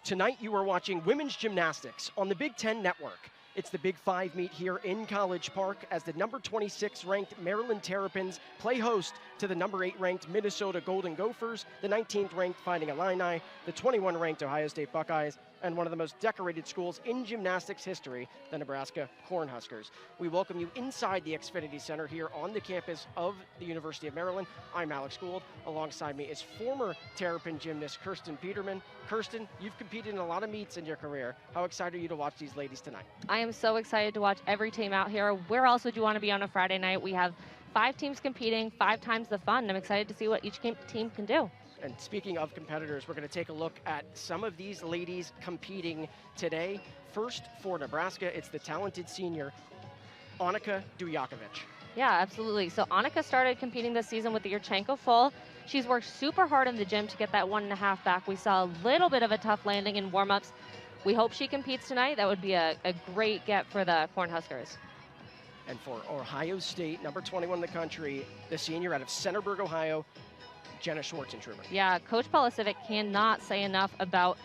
Tonight you are watching women's gymnastics on the Big Ten Network. It's the Big Five meet here in College Park as the number 26 ranked Maryland Terrapins play host to the number 8 ranked Minnesota Golden Gophers, the 19th ranked Fighting Illini, the 21 ranked Ohio State Buckeyes, and one of the most decorated schools in gymnastics history, the Nebraska Cornhuskers. We welcome you inside the Xfinity Center here on the campus of the University of Maryland. I'm Alex Gould. Alongside me is former Terrapin gymnast Kirsten Peterman. Kirsten, you've competed in a lot of meets in your career. How excited are you to watch these ladies tonight? I am so excited to watch every team out here. Where else would you want to be on a Friday night? We have 5 teams competing, 5 times the fun. I'm excited to see what each team can do. And speaking of competitors, we're going to take a look at some of these ladies competing today. First, for Nebraska, it's the talented senior, Annika Dujakovic. Yeah, absolutely. So Annika started competing this season with the Yurchenko full. She's worked super hard in the gym to get that 1.5 back. We saw a little bit of a tough landing in warm-ups. We hope she competes tonight. That would be a great get for the Cornhuskers. And for Ohio State, number 21 in the country, the senior out of Centerburg, Ohio, Jenna Schwartzentruber. Yeah, Coach Polisiewicz cannot say enough about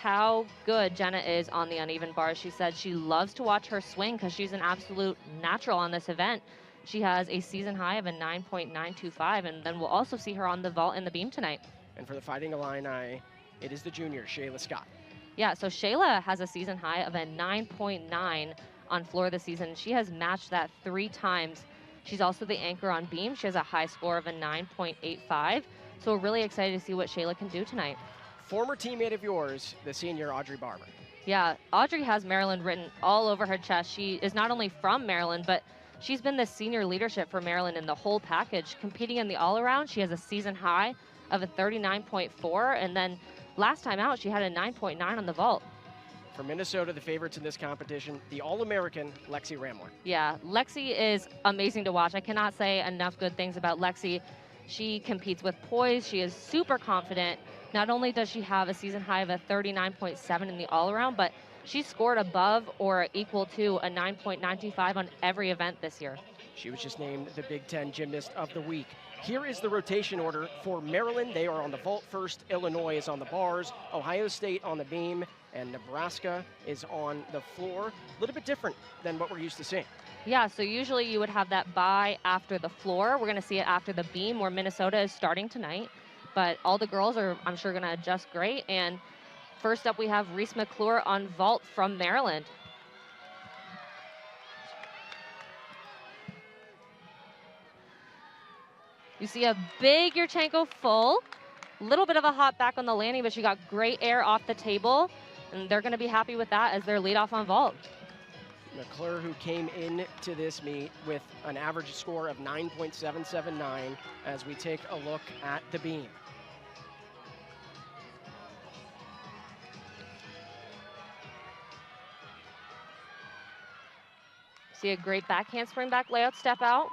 how good Jenna is on the uneven bars. She said she loves to watch her swing because she's an absolute natural on this event. She has a season high of a 9.925, and then we'll also see her on the vault and the beam tonight. And for the Fighting Illini, it is the junior, Shayla Scott. Yeah, so Shayla has a season high of a 9.9 on floor this season. She has matched that 3 times. She's also the anchor on beam. She has a high score of a 9.85. So we're really excited to see what Shayla can do tonight. Former teammate of yours, the senior Audrey Barber. Yeah, Audrey has Maryland written all over her chest. She is not only from Maryland, but she's been the senior leadership for Maryland in the whole package. Competing in the all-around, she has a season high of a 39.4, and then last time out, she had a 9.9 on the vault. For Minnesota, the favorites in this competition, the All-American Lexi Ramler. Yeah, Lexi is amazing to watch. I cannot say enough good things about Lexi. She competes with poise. She is super confident. Not only does she have a season high of a 39.7 in the all-around, but she scored above or equal to a 9.925 on every event this year. She was just named the Big Ten Gymnast of the Week. Here is the rotation order for Maryland. They are on the vault first. Illinois is on the bars. Ohio State on the beam. And Nebraska is on the floor. A little bit different than what we're used to seeing. Yeah, so usually you would have that bye after the floor. We're going to see it after the beam, where Minnesota is starting tonight. But all the girls are, I'm sure, going to adjust great. And first up, we have Reese McClure on vault from Maryland. You see a big Yurchenko full. A little bit of a hop back on the landing, but she got great air off the table. And they're going to be happy with that as their lead off on vault. McClure, who came into this meet with an average score of 9.779 as we take a look at the beam. See a great back handspring back layout step out.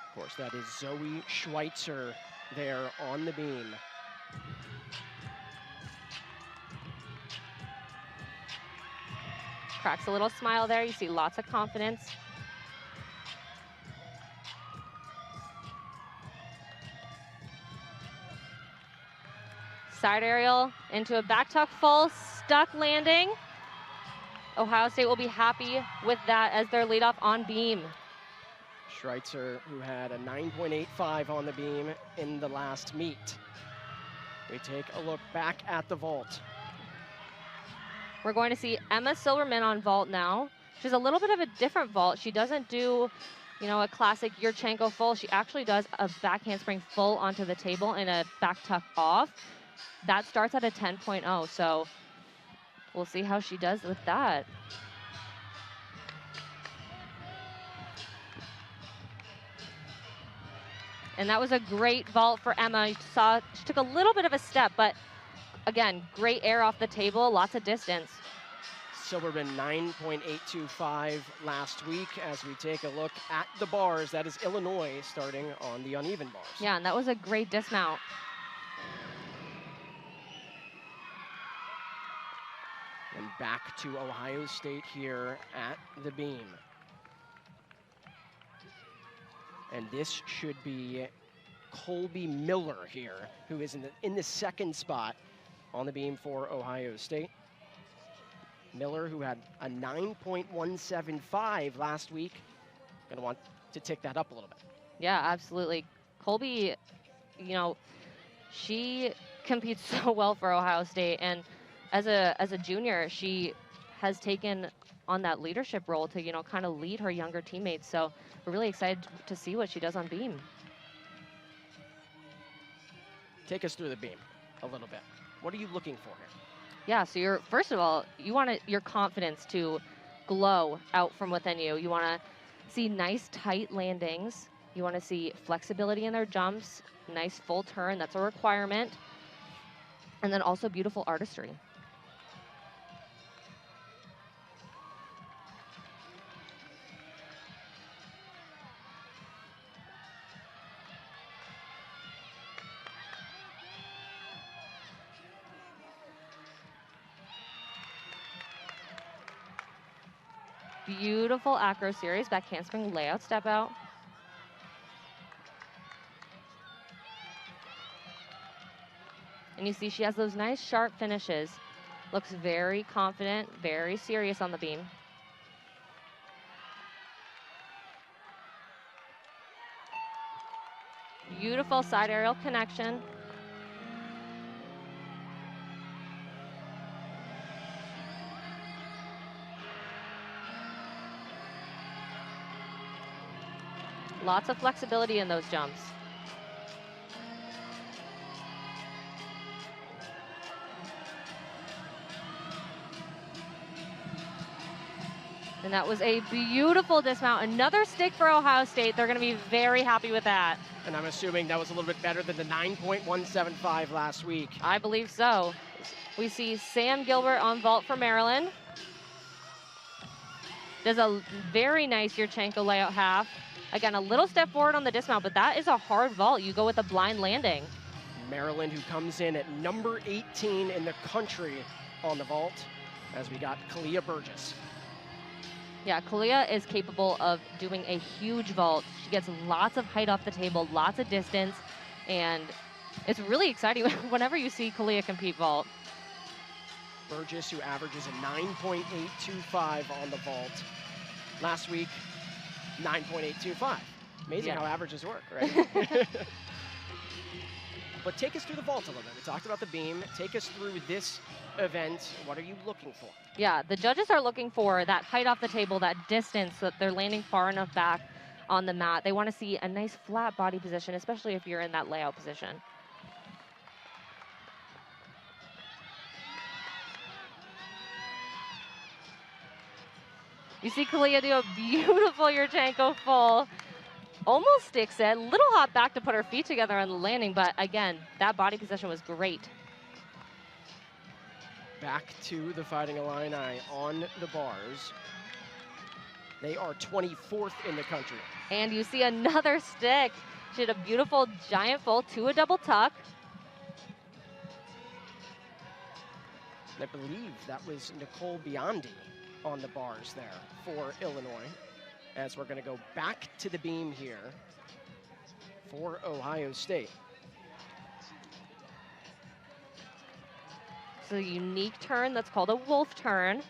Of course, that is Zoe Schweitzer there on the beam. Cracks a little smile there. You see lots of confidence. Side aerial into a back tuck full, stuck landing. Ohio State will be happy with that as their leadoff on beam. Schweitzer, who had a 9.85 on the beam in the last meet. We take a look back at the vault. We're going to see Emma Silverman on vault now. She's a little bit of a different vault. She doesn't do, you know, a classic Yurchenko full. She actually does a back handspring full onto the table and a back tuck off. That starts at a 10.0, so we'll see how she does with that. And that was a great vault for Emma. You saw she took a little bit of a step, but again, great air off the table, lots of distance. Silverman 9.825 last week. As we take a look at the bars, that is Illinois starting on the uneven bars. Yeah, and that was a great dismount. And back to Ohio State here at the beam. And this should be Colby Miller here, who is in the second spot on the beam for Ohio State. Miller, who had a 9.175 last week, going to want to tick that up a little bit. Yeah, absolutely. Colby, you know, she competes so well for Ohio State, and as a junior, she has taken on that leadership role to, you know, kind of lead her younger teammates. So we're really excited to see what she does on beam. Take us through the beam a little bit. What are you looking for here? Yeah, so first of all, you want your confidence to glow out from within you. You want to see nice tight landings. You want to see flexibility in their jumps, nice full turn, that's a requirement. And then also beautiful artistry. Beautiful acro series, back handspring layout, step out. And you see she has those nice sharp finishes. Looks very confident, very serious on the beam. Beautiful side aerial connection. Lots of flexibility in those jumps. And that was a beautiful dismount. Another stick for Ohio State. They're going to be very happy with that. And I'm assuming that was a little bit better than the 9.175 last week. I believe so. We see Sam Gilbert on vault for Maryland. Does a very nice Yurchenko layout half. Again, a little step forward on the dismount, but that is a hard vault. You go with a blind landing. Maryland, who comes in at number 18 in the country on the vault, as we got Kalia Burgess. Yeah, Kalia is capable of doing a huge vault. She gets lots of height off the table, lots of distance, and it's really exciting whenever you see Kalia compete vault. Burgess, who averages a 9.825 on the vault. Last week, 9.825. Amazing how averages work, right? But take us through the vault a little bit. We talked about the beam. Take us through this event. What are you looking for? Yeah, the judges are looking for that height off the table, that distance, so that they're landing far enough back on the mat. They want to see a nice flat body position, especially if you're in that layout position. You see Kalia do a beautiful Yurchenko full. Almost sticks it. Little hop back to put her feet together on the landing, but again, that body position was great. Back to the Fighting Illini on the bars. They are 24th in the country. And you see another stick. She did a beautiful giant full to a double tuck. I believe that was Nicole Biondi on the bars there for Illinois, as we're going to go back to the beam here for Ohio State. It's a unique turn that's called a wolf turn.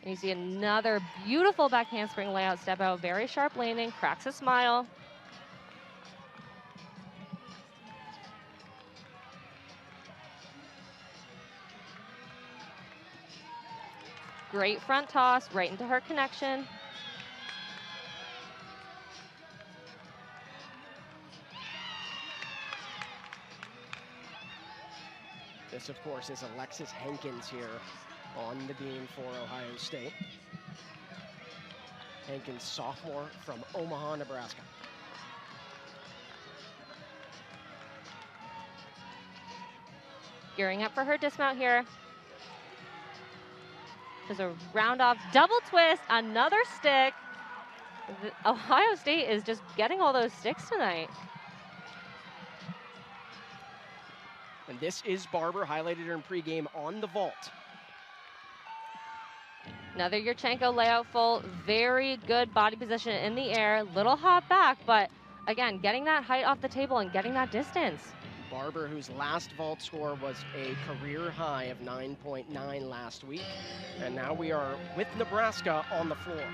And you see another beautiful back handspring layout step out, very sharp landing, cracks a smile. Great front toss, right into her connection. This, of course, is Alexis Hankins here on the beam for Ohio State. Hankins, sophomore from Omaha, Nebraska. Gearing up for her dismount here. There's a round off double twist, another stick. Ohio State is just getting all those sticks tonight. And this is Barber, highlighted her in pregame on the vault. Another Yurchenko layout full. Very good body position in the air. Little hop back, but again, getting that height off the table and getting that distance. Barber, whose last vault score was a career high of 9.9 last week. And now we are with Nebraska on the floor.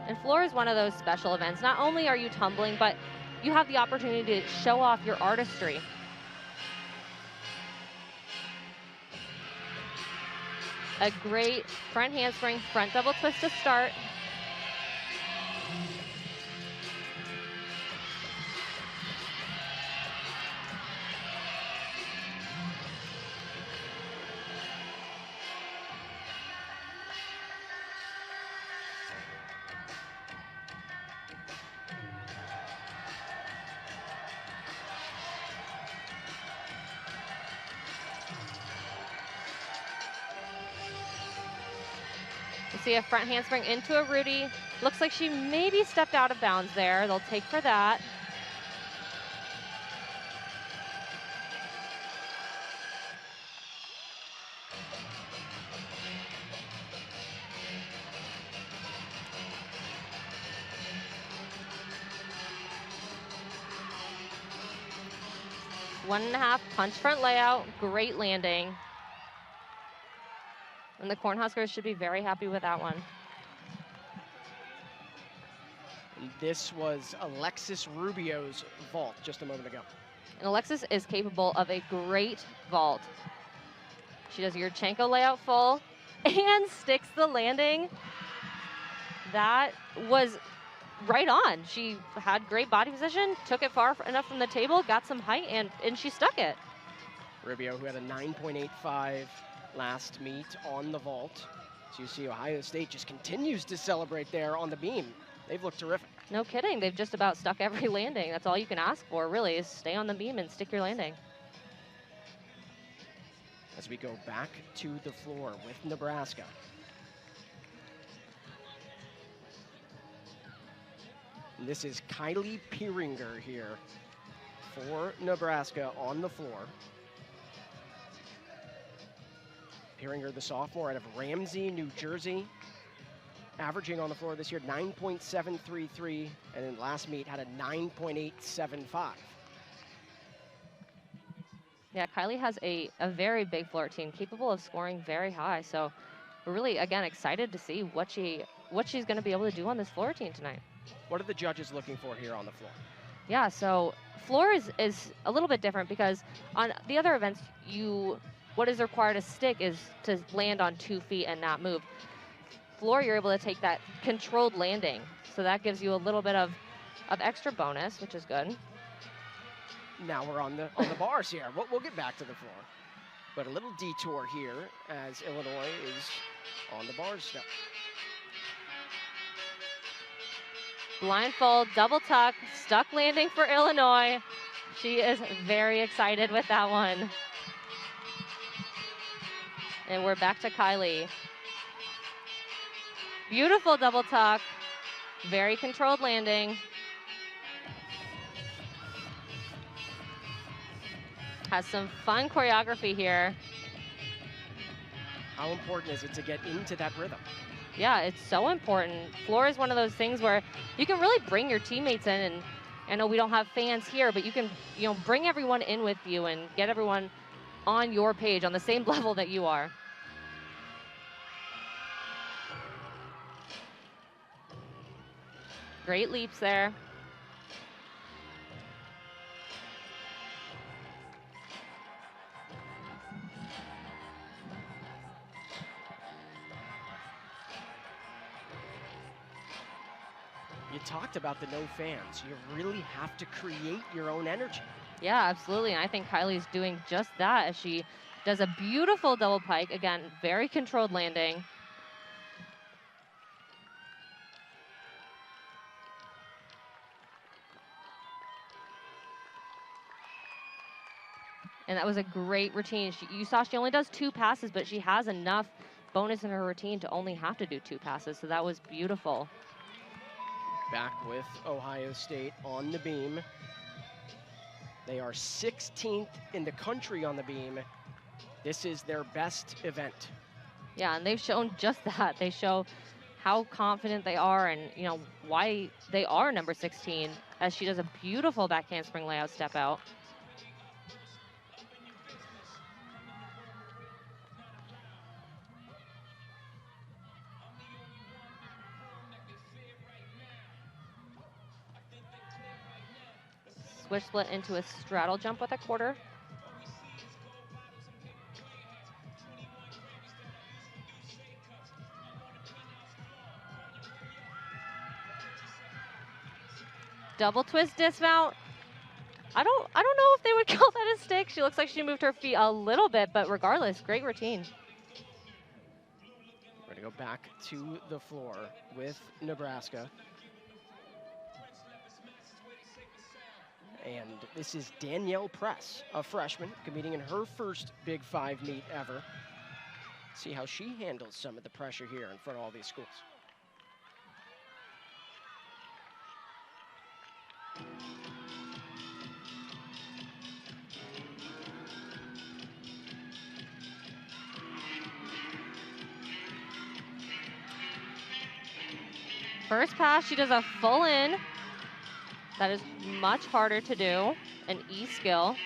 And floor is one of those special events. Not only are you tumbling, but you have the opportunity to show off your artistry. A great front handspring, front double twist to start. See a front handspring into a Rudy. Looks like she maybe stepped out of bounds there. They'll take for that. One and a half punch front layout. Great landing. And the Cornhuskers should be very happy with that one. This was Alexis Rubio's vault just a moment ago. And Alexis is capable of a great vault. She does Yurchenko layout full and sticks the landing. That was right on. She had great body position, took it far enough from the table, got some height, and she stuck it. Rubio, who had a 9.85 last meet on the vault. So you see Ohio State just continues to celebrate there on the beam. They've looked terrific. No kidding. They've just about stuck every landing. That's all you can ask for, really, is stay on the beam and stick your landing. As we go back to the floor with Nebraska. And this is Kylie Pieringer here for Nebraska on the floor. Pieringer, the sophomore out of Ramsey, New Jersey, averaging on the floor this year 9.733, and in last meet had a 9.875. Yeah, Kylie has a very big floor team, capable of scoring very high. So we're really, again, excited to see what she's going to be able to do on this floor team tonight. What are the judges looking for here on the floor? Yeah, so floor is a little bit different because on the other events, what is required to stick is to land on 2 feet and not move. Floor, you're able to take that controlled landing. So that gives you a little bit of extra bonus, which is good. Now we're on the bars here. We'll get back to the floor. But a little detour here as Illinois is on the bars still. Blindfold, double tuck, stuck landing for Illinois. She is very excited with that one. And we're back to Kylie. Beautiful double tuck, very controlled landing. Has some fun choreography here. How important is it to get into that rhythm? Yeah, it's so important. Floor is one of those things where you can really bring your teammates in, and I know we don't have fans here, but you can, bring everyone in with you and get everyone on your page on the same level that you are. Great leaps there. You talked about the no fans. You really have to create your own energy. Yeah, absolutely. And I think Kylie's doing just that as she does a beautiful double pike. Again, very controlled landing. And that was a great routine. You saw she only does 2 passes, but she has enough bonus in her routine to only have to do 2 passes. So that was beautiful. Back with Ohio State on the beam. They are 16th in the country on the beam. This is their best event. Yeah, and they've shown just that. They show how confident they are and, you know, why they are number 16, as she does a beautiful back handspring layout step out. Switch split into a straddle jump with a quarter. Double twist dismount. I don't know if they would call that a stick. She looks like she moved her feet a little bit, but regardless, great routine. We're gonna go back to the floor with Nebraska. And this is Danielle Press, a freshman, competing in her first Big Five meet ever. See how she handles some of the pressure here in front of all these schools. First pass, she does a full in. That is much harder to do, an E skill.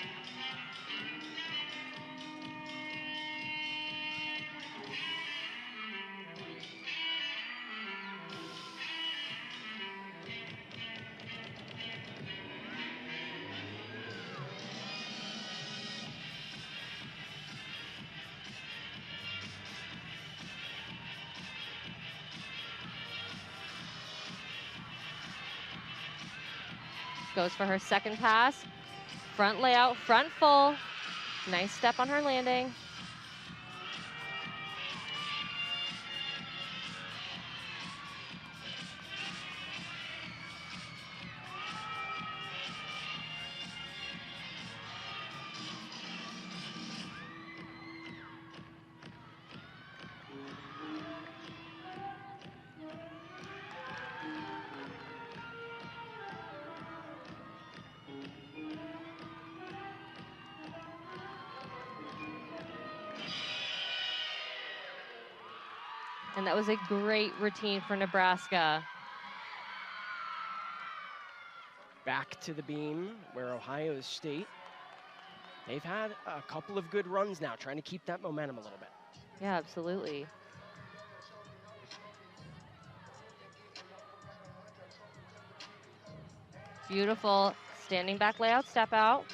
Goes for her second pass. Front layout, front full. Nice step on her landing. And that was a great routine for Nebraska. Back to the beam where Ohio State, they've had a couple of good runs now, trying to keep that momentum a little bit. Yeah, absolutely. Beautiful standing back layout step out.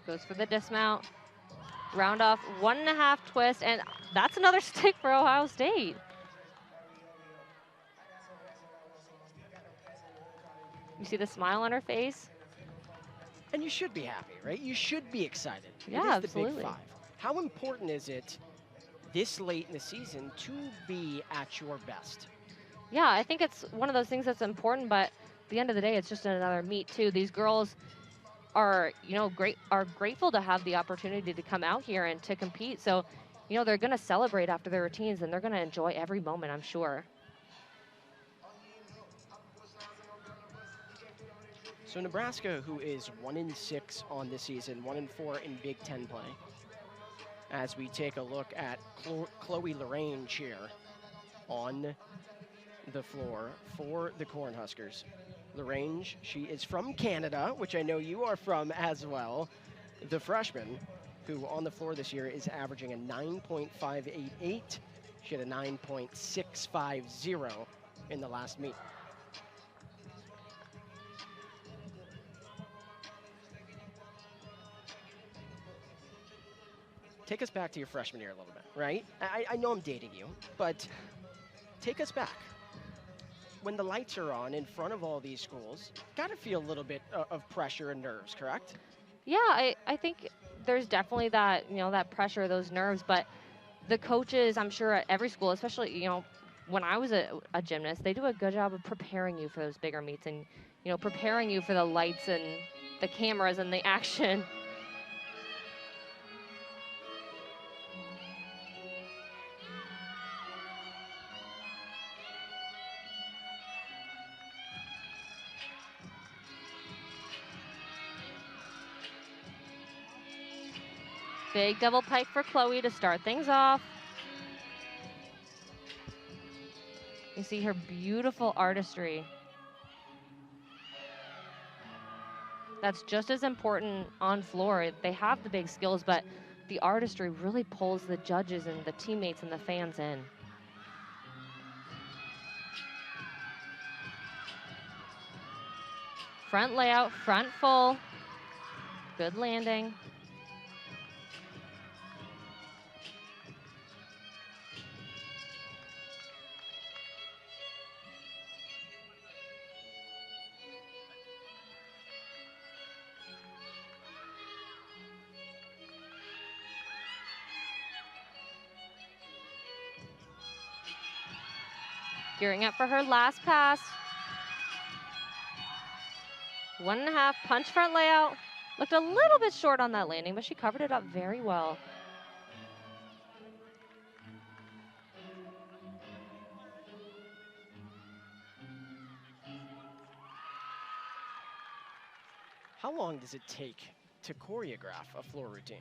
Goes for the dismount. Round off 1.5 twist, and that's another stick for Ohio State. You see the smile on her face? And you should be happy, right? You should be excited. Yeah, it is the absolutely. Big Five. How important is it this late in the season to be at your best? Yeah, I think it's one of those things that's important, but at the end of the day, it's just another meet too. These girls are, you know, grateful to have the opportunity to come out here and to compete. So, you know, they're going to celebrate after their routines, and they're going to enjoy every moment, I'm sure. So Nebraska, who is 1-6 on the season, 1-4 in Big Ten play. As we take a look at Chloe Lorraine here on the floor for the Cornhuskers. Lorraine, she is from Canada, which I know you are from as well. The freshman, who on the floor this year is averaging a 9.588. She had a 9.650 in the last meet. Take us back to your freshman year a little bit, right? I know I'm dating you, but take us back. When the lights are on in front of all these schools, got to feel a little bit of pressure and nerves, correct? Yeah, I think there's definitely that, you know, that pressure, those nerves, but the coaches, I'm sure at every school, especially, you know, when I was a gymnast, they do a good job of preparing you for those bigger meets. And, you know, preparing you for the lights and the cameras and the action. Big double pike for Chloe to start things off. You see her beautiful artistry. That's just as important on floor. They have the big skills, but the artistry really pulls the judges and the teammates and the fans in. Front layout, front full. Good landing. Gearing up for her last pass. 1.5 punch front layout. Looked a little bit short on that landing, but she covered it up very well. How long does it take to choreograph a floor routine?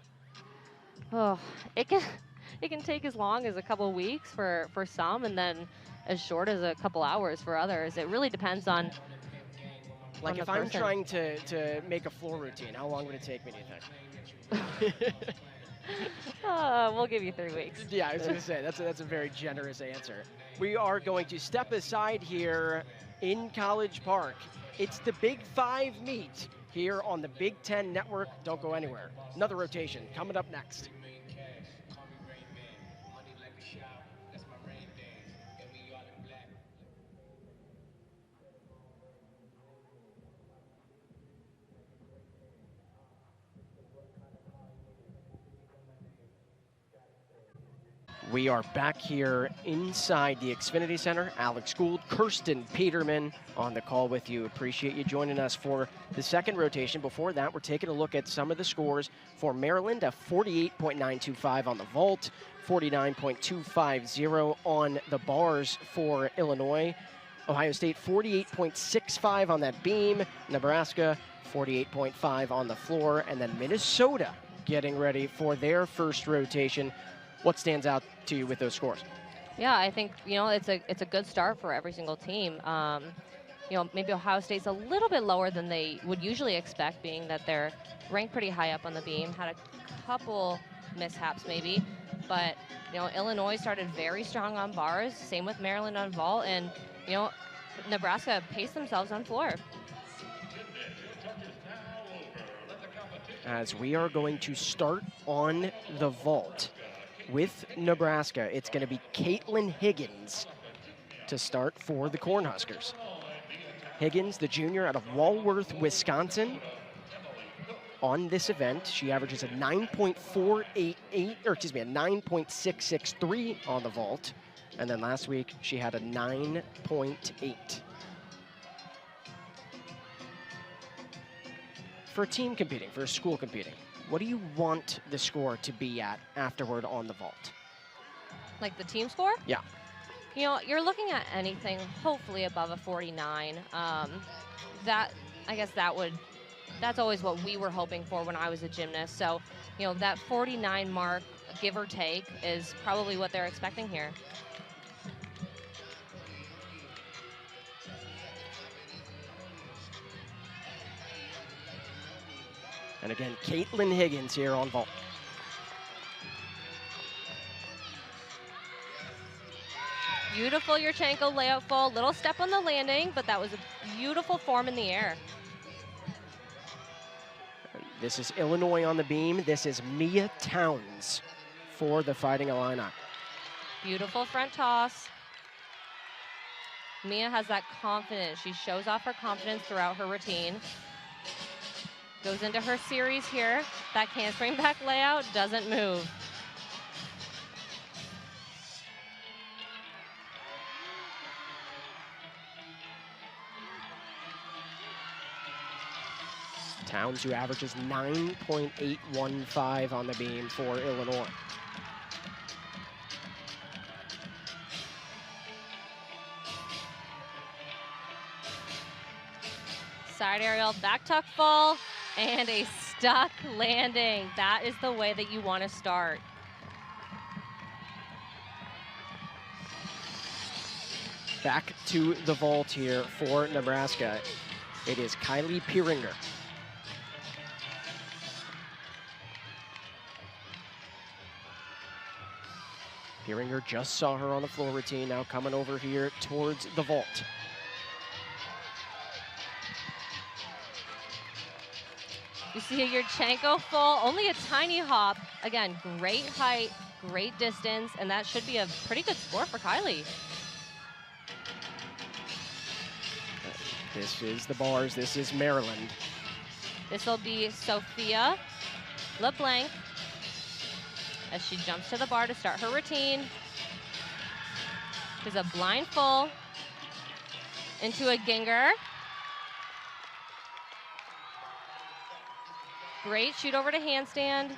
Oh, it can take as long as a couple of weeks for some, and then as short as a couple hours for others. It really depends on Like if I'm trying to make a floor routine, how long would it take me, do you think? We'll give you 3 weeks. Yeah, I was going to say, that's a very generous answer. We are going to step aside here in College Park. It's the Big 5 meet here on the Big Ten Network. Don't go anywhere. Another rotation coming up next. We are back here inside the Xfinity Center. Alex Gould, Kirsten Peterman on the call with you. Appreciate you joining us for the second rotation. Before that, we're taking a look at some of the scores for Maryland, a 48.925 on the vault, 49.250 on the bars for Illinois. Ohio State, 48.65 on that beam. Nebraska, 48.5 on the floor. And then Minnesota getting ready for their first rotation. What stands out to you with those scores? Yeah, I think, you know, it's a good start for every single team. You know, maybe Ohio State's a little bit lower than they would usually expect, being that they're ranked pretty high up on the beam, had a couple mishaps maybe, but, you know, Illinois started very strong on bars, same with Maryland on vault, and, you know, Nebraska paced themselves on floor. As we are going to start on the vault with Nebraska, it's going to be Caitlin Higgins to start for the Cornhuskers. Higgins, the junior out of Walworth, Wisconsin. On this event, she averages a 9.488, or excuse me, a 9.663 on the vault. And then last week, she had a 9.8. For a team competing, for a school competing, what do you want the score to be at afterward on the vault? Like the team score? Yeah. You know, you're looking at anything hopefully above a 49. I guess that's always what we were hoping for when I was a gymnast. So, you know, that 49 mark, give or take, is probably what they're expecting here. And again, Caitlin Higgins here on vault. Beautiful Yurchenko layout full, little step on the landing, but that was a beautiful form in the air. This is Illinois on the beam. This is Mia Towns for the Fighting Illini. Beautiful front toss. Mia has that confidence. She shows off her confidence throughout her routine. Goes into her series here. That handspring back layout doesn't move. Towns, who averages 9.815 on the beam for Illinois. Side aerial, back tuck full, and a stuck landing. That is the way that you want to start. Back to the vault here for Nebraska. It is Kylie Pieringer. Pieringer just saw her on the floor routine, now coming over here towards the vault. You see a Yurchenko full, only a tiny hop. Again, great height, great distance, and that should be a pretty good score for Kylie. This is the bars, this is Maryland. This will be Sophia LeBlanc as she jumps to the bar to start her routine. There's a blind full into a Ginger. Great shoot over to handstand.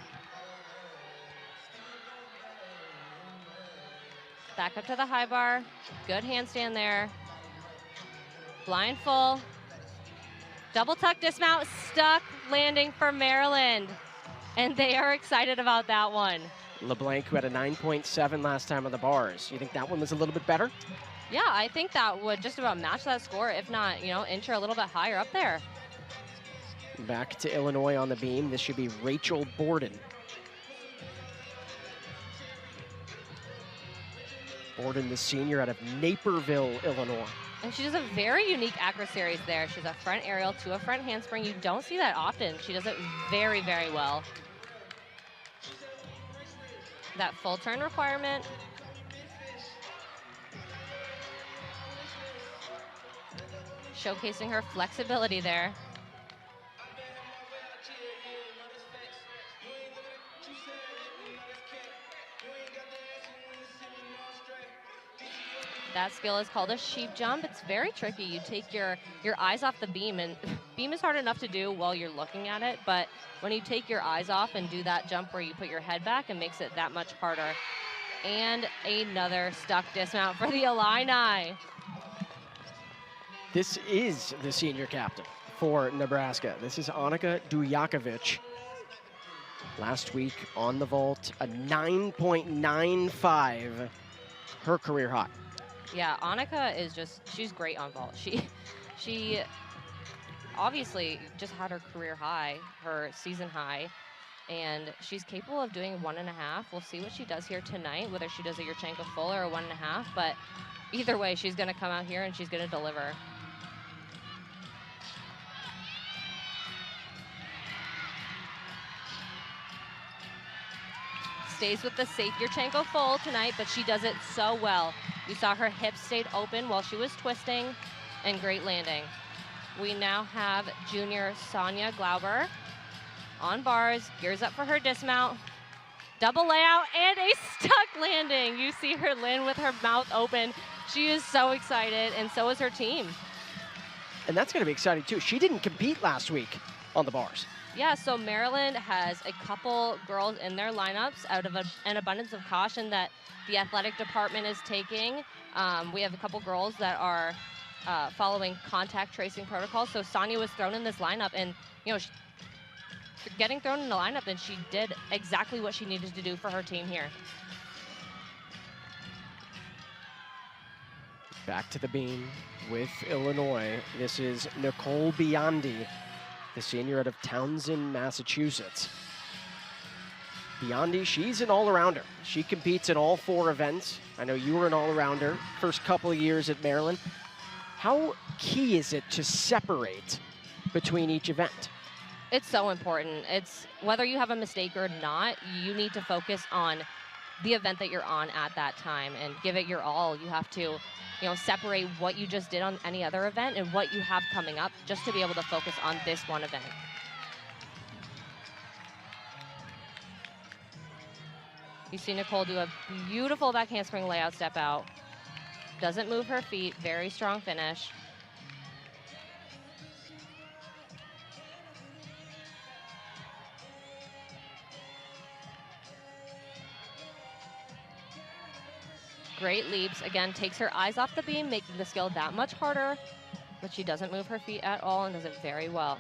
Back up to the high bar. Good handstand there. Blind full. Double tuck dismount, stuck landing for Maryland. And they are excited about that one. LeBlanc, who had a 9.7 last time on the bars. You think that one was a little bit better? Yeah, I think that would just about match that score, if not, inch her a little bit higher up there. Back to Illinois on the beam. This should be Rachel Borden. Borden, the senior out of Naperville, Illinois. And she does a very unique acro series there. She's a front aerial to a front handspring. You don't see that often. She does it very, very well. That full turn requirement. Showcasing her flexibility there. That skill is called a sheep jump. It's very tricky. You take your eyes off the beam, and beam is hard enough to do while you're looking at it, but when you take your eyes off and do that jump where you put your head back, it makes it that much harder. And another stuck dismount for the Illini. This is the senior captain for Nebraska. This is Annika Dujakovic. Last week on the vault, a 9.95, her career high. Yeah, Annika is she's great on vault. She obviously just had her career high, her season high, and she's capable of doing 1.5. We'll see what she does here tonight, whether she does a Yurchenko full or a 1.5, but either way, she's gonna come out here and she's gonna deliver. Stays with the safe Yurchenko full tonight, but she does it so well. You saw her hips stayed open while she was twisting, and great landing. We now have junior Sonia Glauber on bars, gears up for her dismount, double layout, and a stuck landing. You see her land with her mouth open. She is so excited, and so is her team. And that's gonna be exciting too. She didn't compete last week on the bars. Yeah, so Maryland has a couple girls in their lineups out of an abundance of caution that the athletic department is taking. We have a couple girls that are following contact tracing protocols. So Sonia was thrown in this lineup, and getting thrown in the lineup, and she did exactly what she needed to do for her team here. Back to the beam with Illinois. This is Nicole Biondi, the senior out of Townsend, Massachusetts. Biondi, she's an all-arounder. She competes in all 4 events. I know you were an all-arounder first couple of years at Maryland. How key is it to separate between each event? It's so important. It's whether you have a mistake or not, you need to focus on the event that you're on at that time and give it your all. You have to separate what you just did on any other event and what you have coming up just to be able to focus on this one event. You see Nicole do a beautiful back handspring layout step out. Doesn't move her feet, very strong finish. great leaps. Again, takes her eyes off the beam, making the skill that much harder, but she doesn't move her feet at all and does it very well.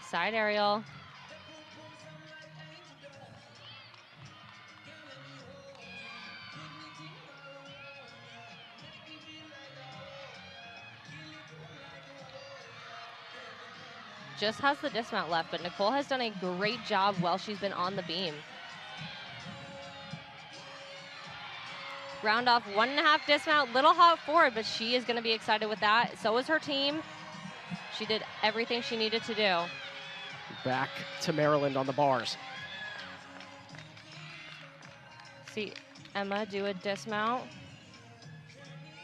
Side aerial. Just has the dismount left, but Nicole has done a great job while she's been on the beam. Round off 1.5 dismount, little hot forward, but she is going to be excited with that. So is her team. She did everything she needed to do. Back to Maryland on the bars. See Emma do a dismount.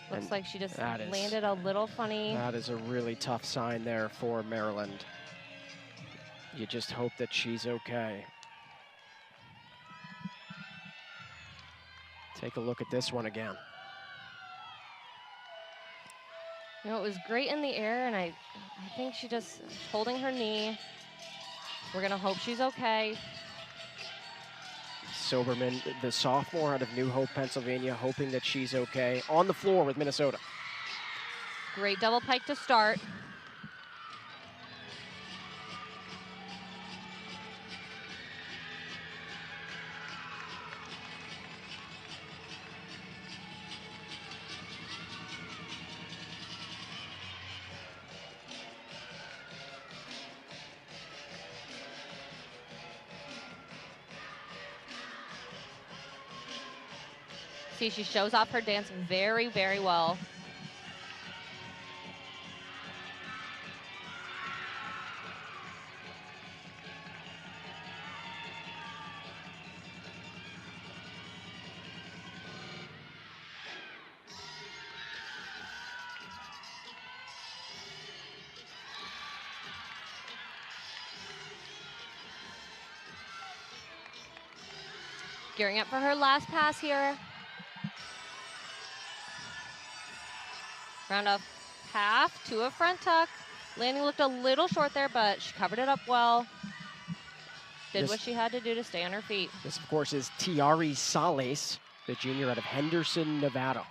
Looks like she just landed a little funny. That is a really tough sign there for Maryland. You just hope that she's okay. Take a look at this one again. You know, it was great in the air, and I think she just holding her knee. We're gonna hope she's okay. Silberman, the sophomore out of New Hope, Pennsylvania, hoping that she's okay. On the floor with Minnesota. Great double pike to start. See, she shows off her dance very, very well. Gearing up for her last pass here. Round off half to a front tuck. Landing looked a little short there, but she covered it up well. Did what she had to do to stay on her feet. This, of course, is Tiari Sales, the junior out of Henderson, Nevada.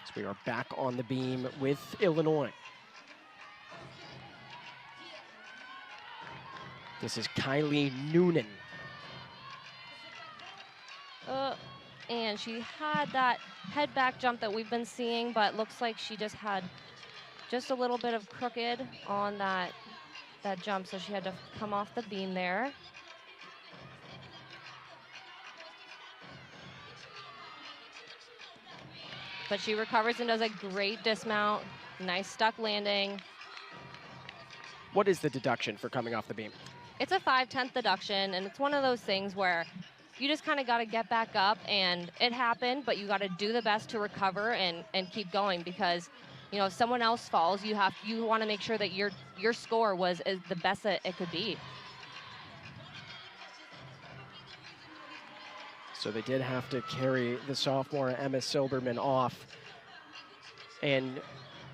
So we are back on the beam with Illinois. This is Kylie Noonan. And she had that head back jump that we've been seeing, but looks like she just had just a little bit of crooked on that jump, so she had to come off the beam there. But she recovers and does a great dismount. Nice stuck landing. What is the deduction for coming off the beam? It's a 5/10 deduction, and it's one of those things where you just kind of got to get back up, and it happened, but you got to do the best to recover and keep going, because, you know, if someone else falls, you want to make sure that your score was the best that it could be. So they did have to carry the sophomore Emma Silberman off. And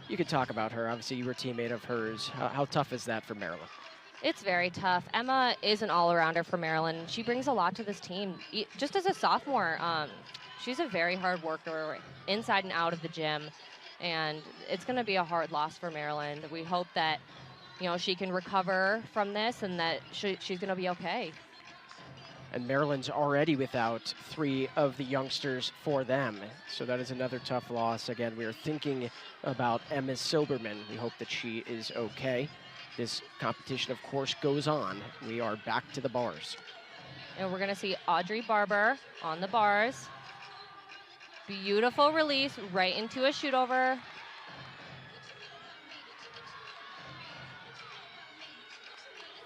you could talk about her. Obviously, you were a teammate of hers. How tough is that for Maryland? It's very tough. Emma is an all-arounder for Maryland. She brings a lot to this team. Just as a sophomore, she's a very hard worker inside and out of the gym, and it's going to be a hard loss for Maryland. We hope that, you know, she can recover from this and that she's going to be okay. And Maryland's already without 3 of the youngsters for them, so that is another tough loss. Again, we are thinking about Emma Silberman. We hope that she is okay. This competition, of course, goes on. We are back to the bars. And we're going to see Audrey Barber on the bars. Beautiful release right into a shoot over.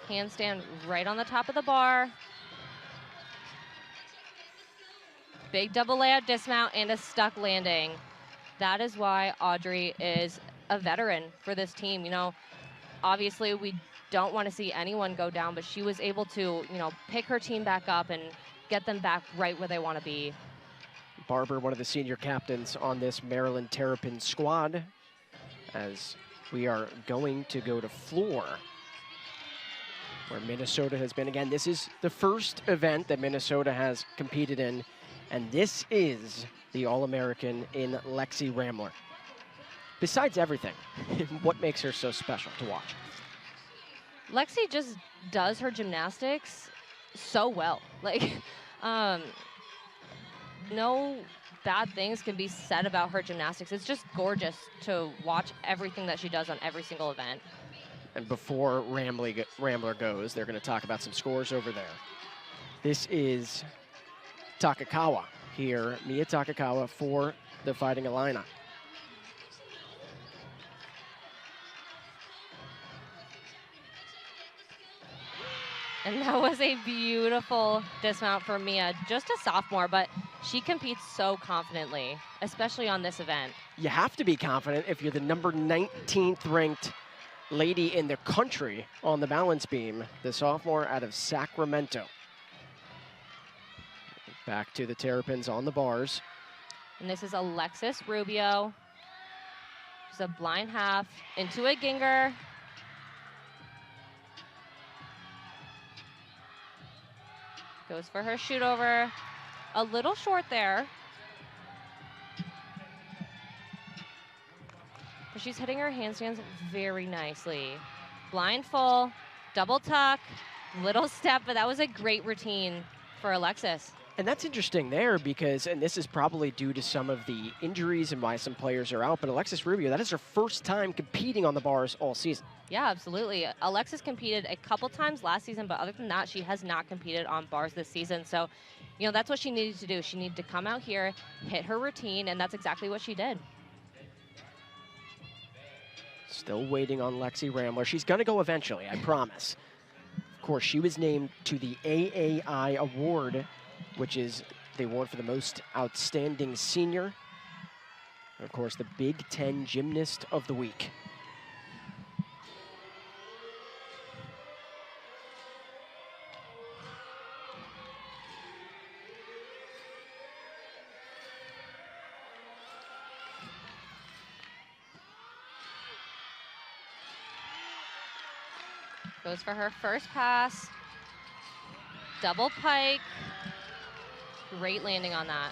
Handstand right on the top of the bar. Big double layout dismount and a stuck landing. That is why Audrey is a veteran for this team. You know, obviously we don't want to see anyone go down, but she was able to, you know, pick her team back up and get them back right where they want to be. Barber, one of the senior captains on this Maryland Terrapin squad, as we are going to go to floor. where Minnesota has been. Again, this is the first event that Minnesota has competed in, and this is the All-American in Lexi Ramler. Besides everything, what makes her so special to watch? Lexi just does her gymnastics so well. Like, no bad things can be said about her gymnastics. It's just gorgeous to watch everything that she does on every single event. And before Rambler goes, they're going to talk about some scores over there. This is Takakawa here, Mia Takakawa for the Fighting Illini. And that was a beautiful dismount for Mia, just a sophomore, but she competes so confidently, especially on this event. You have to be confident if you're the number 19th ranked lady in the country on the balance beam, the sophomore out of Sacramento. Back to the Terrapins on the bars. And this is Alexis Rubio. She's a blind half into a Ginger. Goes for her shoot over. A little short there. But she's hitting her handstands very nicely. Blind full, double tuck, little step, but that was a great routine for Alexis. And that's interesting there because, and this is probably due to some of the injuries and why some players are out, but Alexis Rubio, that is her first time competing on the bars all season. Yeah, absolutely. Alexis competed a couple times last season, but other than that, she has not competed on bars this season. So, you know, that's what she needed to do. She needed to come out here, hit her routine, and that's exactly what she did. Still waiting on Lexi Rambler. She's going to go eventually, I promise. Of course, she was named to the AAI Award, which is the award for the most outstanding senior. And of course, the Big Ten Gymnast of the Week. Goes for her first pass. Double pike. Great landing on that.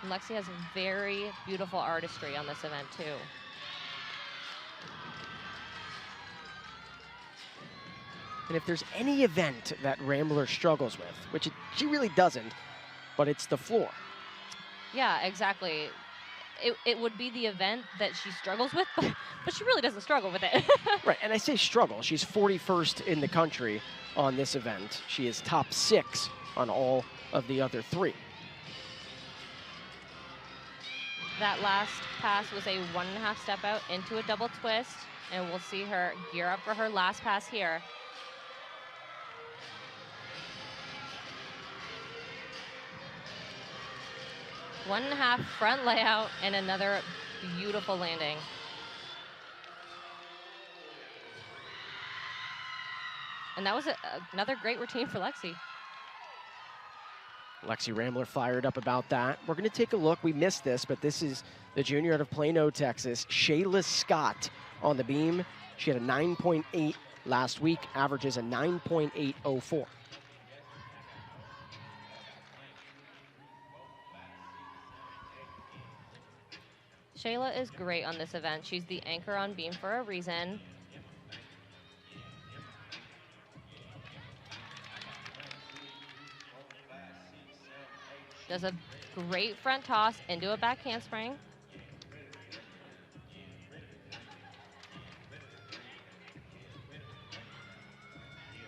Lexi has very beautiful artistry on this event too. And if there's any event that Rambler struggles with, which she really doesn't, but it's the floor. Yeah, exactly. It would be the event that she struggles with, but she really doesn't struggle with it. Right, and I say struggle. She's 41st in the country on this event. She is top 6 on all of the other 3. That last pass was a 1.5 step out into a double twist, and we'll see her gear up for her last pass here. One and a half front layout and another beautiful landing. And that was another great routine for Lexi. Lexi Rambler fired up about that. We're going to take a look. We missed this, but this is the junior out of Plano, Texas, Shayla Scott on the beam. She had a 9.8 last week, averages a 9.804. Shayla is great on this event. She's the anchor on beam for a reason. Does a great front toss into a back handspring.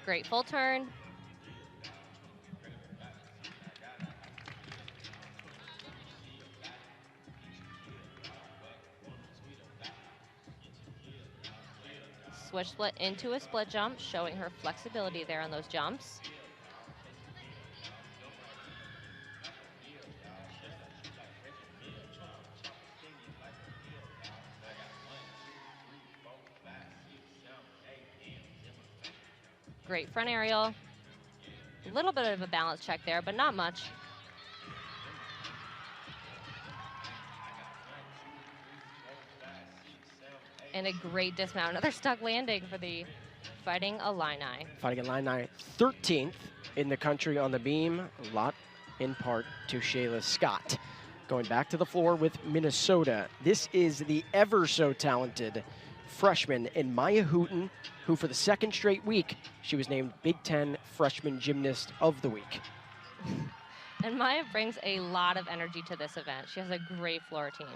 Great full turn. Switch split into a split jump, showing her flexibility there on those jumps. Great front aerial. A little bit of a balance check there, but not much. And a great dismount. Another stuck landing for the Fighting Illini. Fighting Illini 13th in the country on the beam, a lot in part to Shayla Scott. Going back to the floor with Minnesota, this is the ever so talented freshman in Maya Hooten, who for the second straight week, she was named Big Ten Freshman Gymnast of the Week. And Maya brings a lot of energy to this event. She has a great floor routine.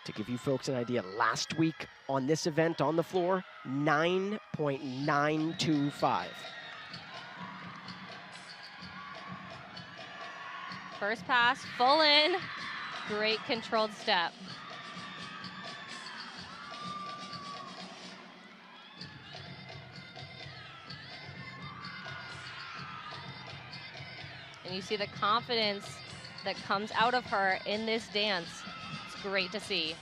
To give you folks an idea, last week on this event on the floor, 9.925. First pass, full in. Great controlled step. And you see the confidence that comes out of her in this dance. It's great to see.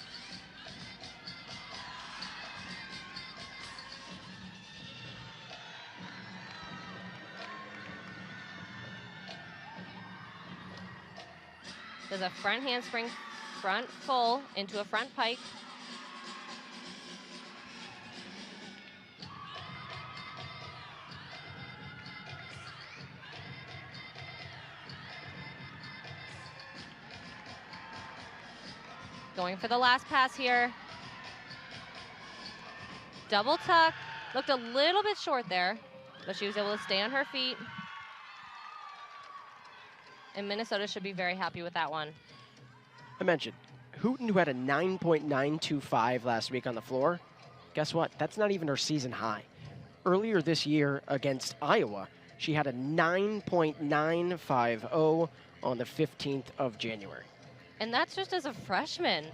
Does a front handspring, front full into a front pike. Going for the last pass here. Double tuck, looked a little bit short there, but she was able to stay on her feet. And Minnesota should be very happy with that one. I mentioned Hooten, who had a 9.925 last week on the floor. Guess what? That's not even her season high. Earlier this year against Iowa, she had a 9.950 on the 15th of January. And that's just as a freshman.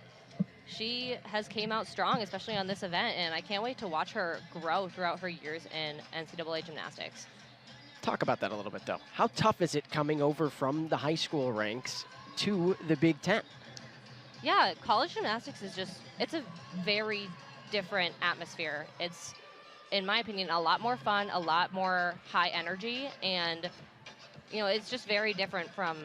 She has came out strong, especially on this event, and I can't wait to watch her grow throughout her years in NCAA gymnastics. Talk about that a little bit, though. How tough is it coming over from the high school ranks to the Big Ten? Yeah, college gymnastics is just, it's a very different atmosphere. It's, in my opinion, a lot more fun, a lot more high energy, and, you know, it's just very different from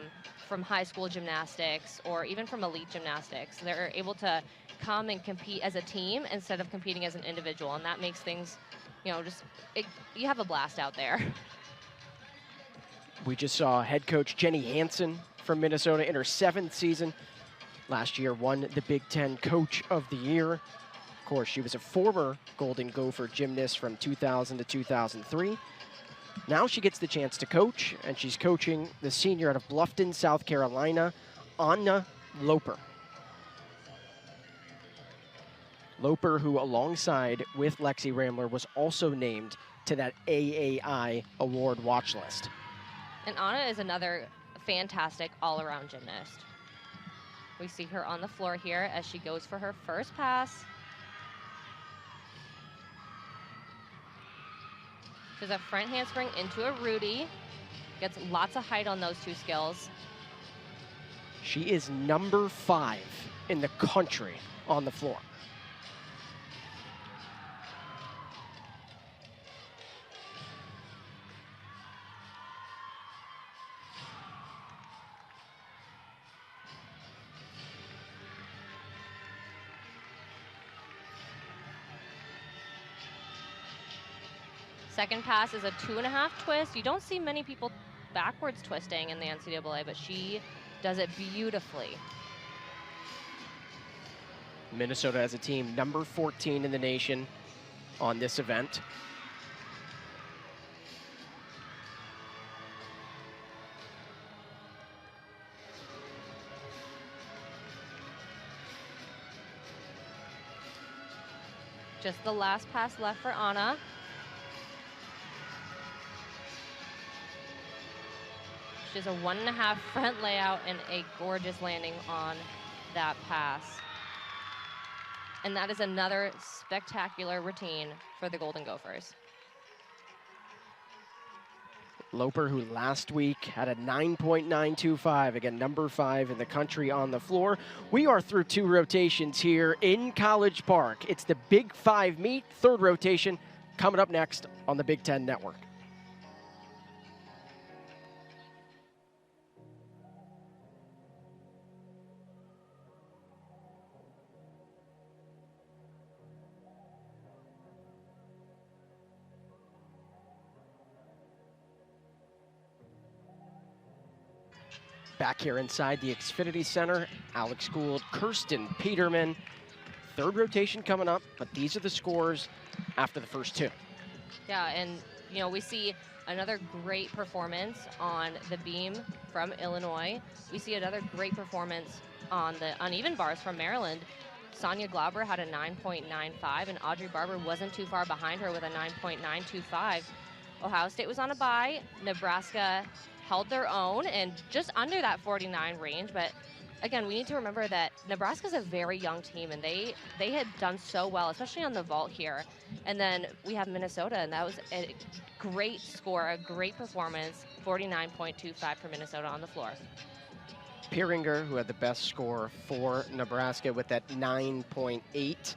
high school gymnastics or even from elite gymnastics. They're able to come and compete as a team instead of competing as an individual, and that makes things, you know, just, you have a blast out there. We just saw head coach Jenny Hansen from Minnesota in her 7th season. Last year won the Big Ten Coach of the Year. Of course, she was a former Golden Gopher gymnast from 2000 to 2003. Now she gets the chance to coach, and she's coaching the senior out of Bluffton, South Carolina, Anna Loper. Loper, who alongside with Lexi Ramler was also named to that AAI award watch list. And Anna is another fantastic all-around gymnast. We see her on the floor here as she goes for her first pass. She's a front handspring into a Rudy. Gets lots of height on those two skills. She is number 5 in the country on the floor. Second pass is a 2.5 twist. You don't see many people backwards twisting in the NCAA, but she does it beautifully. Minnesota as a team, number 14 in the nation on this event. Just the last pass left for Anna. She has a 1.5 front layout and a gorgeous landing on that pass. And that is another spectacular routine for the Golden Gophers. Loper, who last week had a 9.925, again, number 5 in the country on the floor. We are through 2 rotations here in College Park. It's the Big 5 meet, 3rd rotation, coming up next on the Big Ten Network. Back here inside the Xfinity Center, Alex Gould, Kirsten Peterman. 3rd rotation coming up, but these are the scores after the first 2. Yeah, and you know, we see another great performance on the beam from Illinois. We see another great performance on the uneven bars from Maryland. Sonia Glauber had a 9.95, and Audrey Barber wasn't too far behind her with a 9.925. Ohio State was on a bye. Nebraska held their own and just under that 49 range. But again, we need to remember that Nebraska's a very young team, and they had done so well, especially on the vault here. And then we have Minnesota, and that was a great score, a great performance, 49.25 for Minnesota on the floor. Pieringer, who had the best score for Nebraska with that 9.8.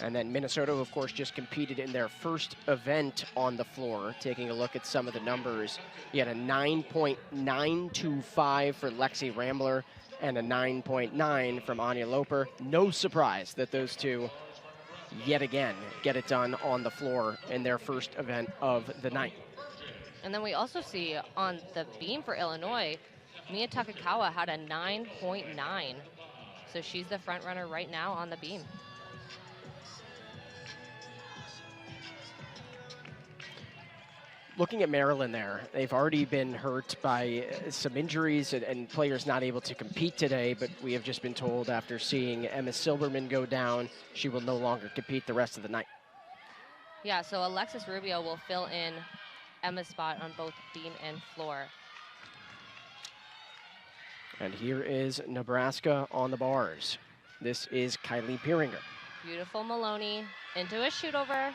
And then Minnesota, of course, just competed in their first event on the floor. Taking a look at some of the numbers, he had a 9.925 for Lexi Rambler and a 9.9 from Anya Loper. No surprise that those two, yet again, get it done on the floor in their first event of the night. And then we also see on the beam for Illinois, Mia Takakawa had a 9.9. So she's the front runner right now on the beam. Looking at Maryland there, they've already been hurt by some injuries and players not able to compete today, but we have just been told after seeing Emma Silberman go down, she will no longer compete the rest of the night. Yeah, so Alexis Rubio will fill in Emma's spot on both beam and floor. And here is Nebraska on the bars. This is Kylie Pieringer. Beautiful Maloney into a shoot over.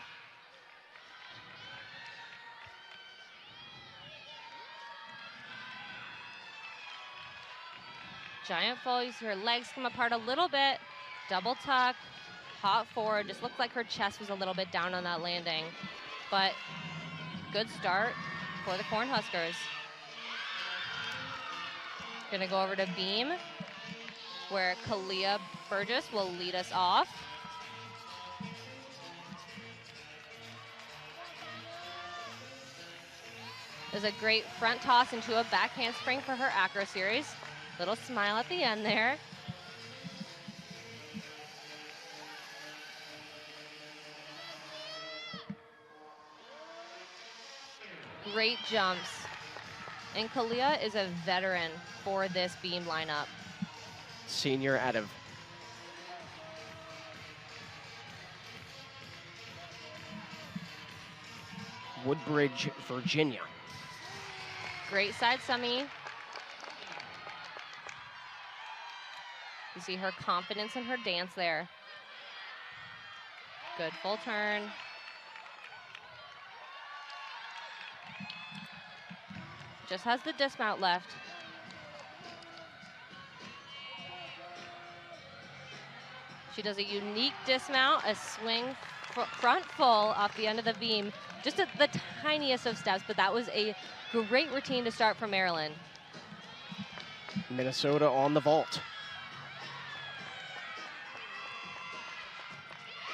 Giant full, you see her legs come apart a little bit. Double tuck, hop forward. Just looked like her chest was a little bit down on that landing. But good start for the Cornhuskers. Gonna go over to beam, where Kalia Burgess will lead us off. There's a great front toss into a back handspring for her acro series. Little smile at the end there. Great jumps. And Kalia is a veteran for this beam lineup. Senior out of Woodbridge, Virginia. Great side semi. You see her confidence in her dance there. Good full turn. Just has the dismount left. She does a unique dismount, a swing front full off the end of the beam. Just the tiniest of steps, but that was a great routine to start from Maryland. Minnesota on the vault.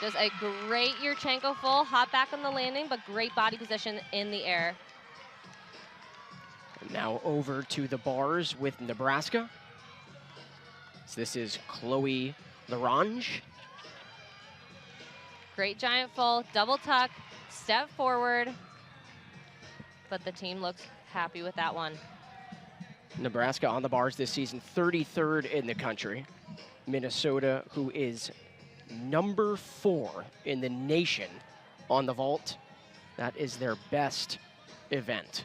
Does a great Yurchenko full, hop back on the landing, but great body position in the air. Now over to the bars with Nebraska. So this is Chloe Larange. Great giant full, double tuck, step forward. But the team looks happy with that one. Nebraska on the bars this season, 33rd in the country. Minnesota, who is number 4 in the nation on the vault. That is their best event.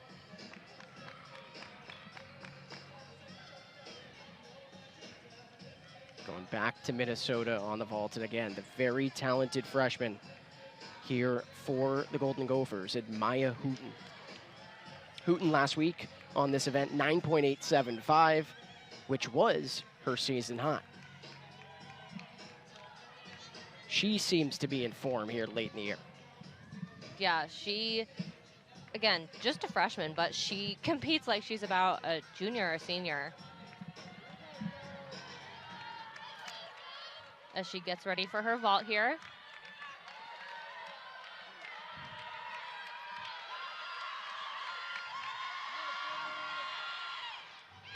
Going back to Minnesota on the vault, and again, the very talented freshman here for the Golden Gophers, Maya Hooten. Houghton last week on this event, 9.875, which was her season high. She seems to be in form here late in the year. Yeah, she, again, just a freshman, but she competes like she's about a junior or senior. As she gets ready for her vault here.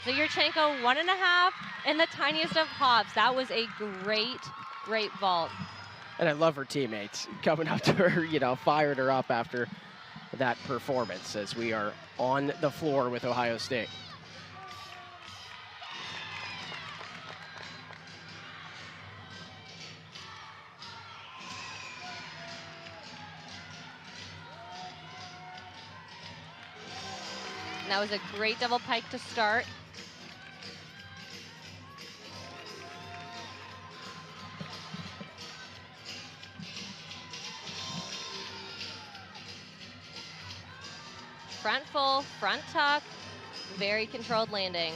So Yurchenko 1.5 in the tiniest of hops. That was a great vault. And I love her teammates coming up to her, you know, fired her up after that performance as we are on the floor with Ohio State. And that was a great double pike to start. Front full, front tuck, very controlled landing.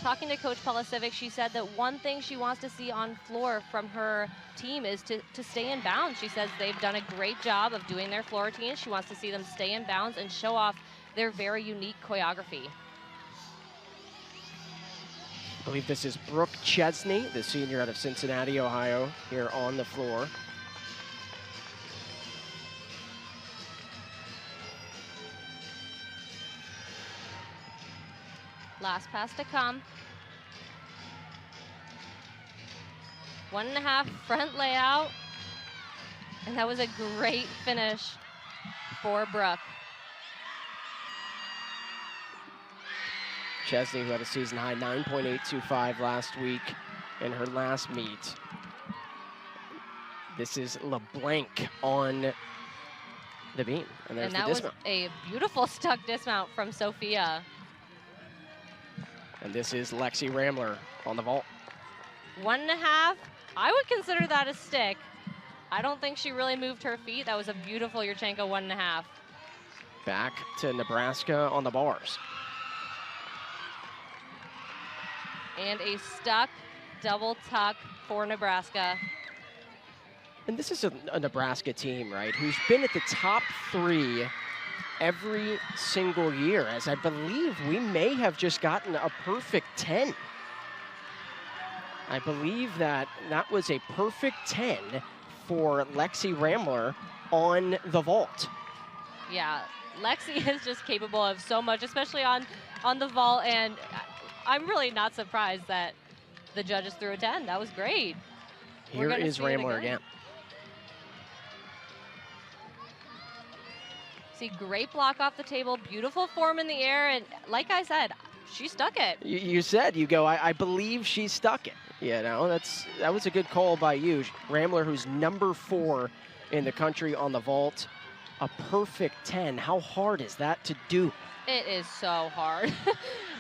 Talking to Coach Polasiewicz, she said that one thing she wants to see on floor from her team is to stay in bounds. She says they've done a great job of doing their floor routines. She wants to see them stay in bounds and show off their very unique choreography. I believe this is Brooke Chesney, the senior out of Cincinnati, Ohio, here on the floor. Last pass to come. 1.5 front layout. And that was a great finish for Brooke. Chesney, who had a season high 9.825 last week in her last meet. This is LeBlanc on the beam. And there's that the dismount. Was a beautiful stuck dismount from Sophia. And this is Lexi Ramler on the vault. 1.5. I would consider that a stick. I don't think she really moved her feet. That was a beautiful Yurchenko 1.5. Back to Nebraska on the bars. And a stuck double tuck for Nebraska. And this is a Nebraska team, right, who's been at the top 3 every single year, as I believe we may have just gotten a perfect 10. I believe that was a perfect 10 for Lexi Ramler on the vault. Yeah, Lexi is just capable of so much, especially on the vault, and I'm really not surprised that the judges threw a 10. That was great. Here is Ramler again. See, great block off the table, beautiful form in the air, and like I said, she stuck it. You said, I believe she stuck it. You know, that was a good call by you. Ramler, who's number 4 in the country on the vault, a perfect 10. How hard is that to do? It is so hard.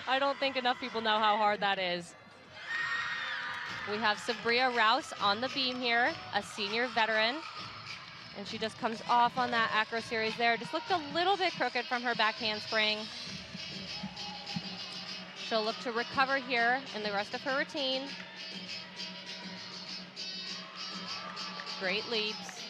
I don't think enough people know how hard that is. We have Sabria Rouse on the beam here, a senior veteran. And she just comes off on that acro series there. Just looked a little bit crooked from her back handspring. She'll look to recover here in the rest of her routine. Great leaps.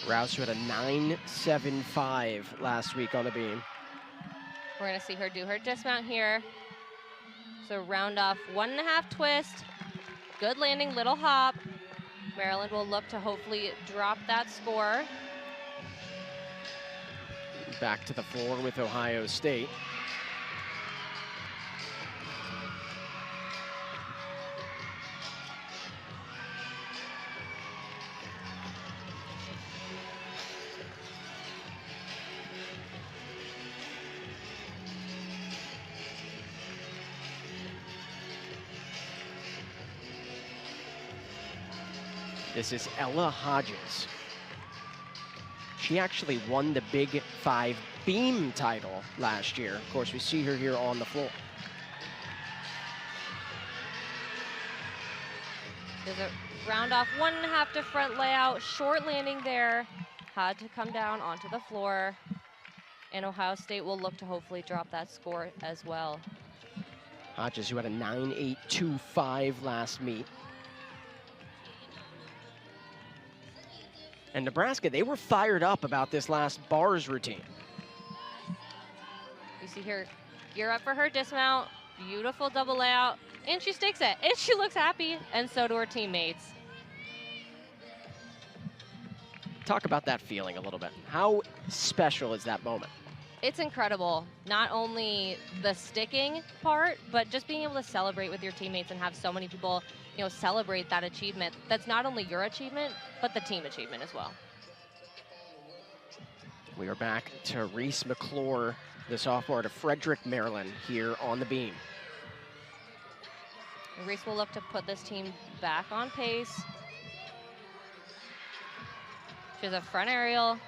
Rouse, who had a 9.75 last week on the beam. We're gonna see her do her dismount here. So round off 1.5 twist, good landing, little hop. Maryland will look to hopefully drop that score. Back to the floor with Ohio State. This is Ella Hodges. She actually won the Big 5 beam title last year. Of course, we see her here on the floor. There's a round off 1.5 to front layout, short landing there. Had to come down onto the floor. And Ohio State will look to hopefully drop that score as well. Hodges, who had a 9.825 last meet. And Nebraska, they were fired up about this last bars routine. You see her gear up for her dismount. Beautiful double layout. And she stakes it. And she looks happy. And so do her teammates. Talk about that feeling a little bit. How special is that moment? It's incredible. Not only the sticking part, but just being able to celebrate with your teammates and have so many people, you know, celebrate that achievement. That's not only your achievement, but the team achievement as well. We are back to Reese McClure, the sophomore to Frederick, Maryland, here on the beam. Reese will look to put this team back on pace. She has a front aerial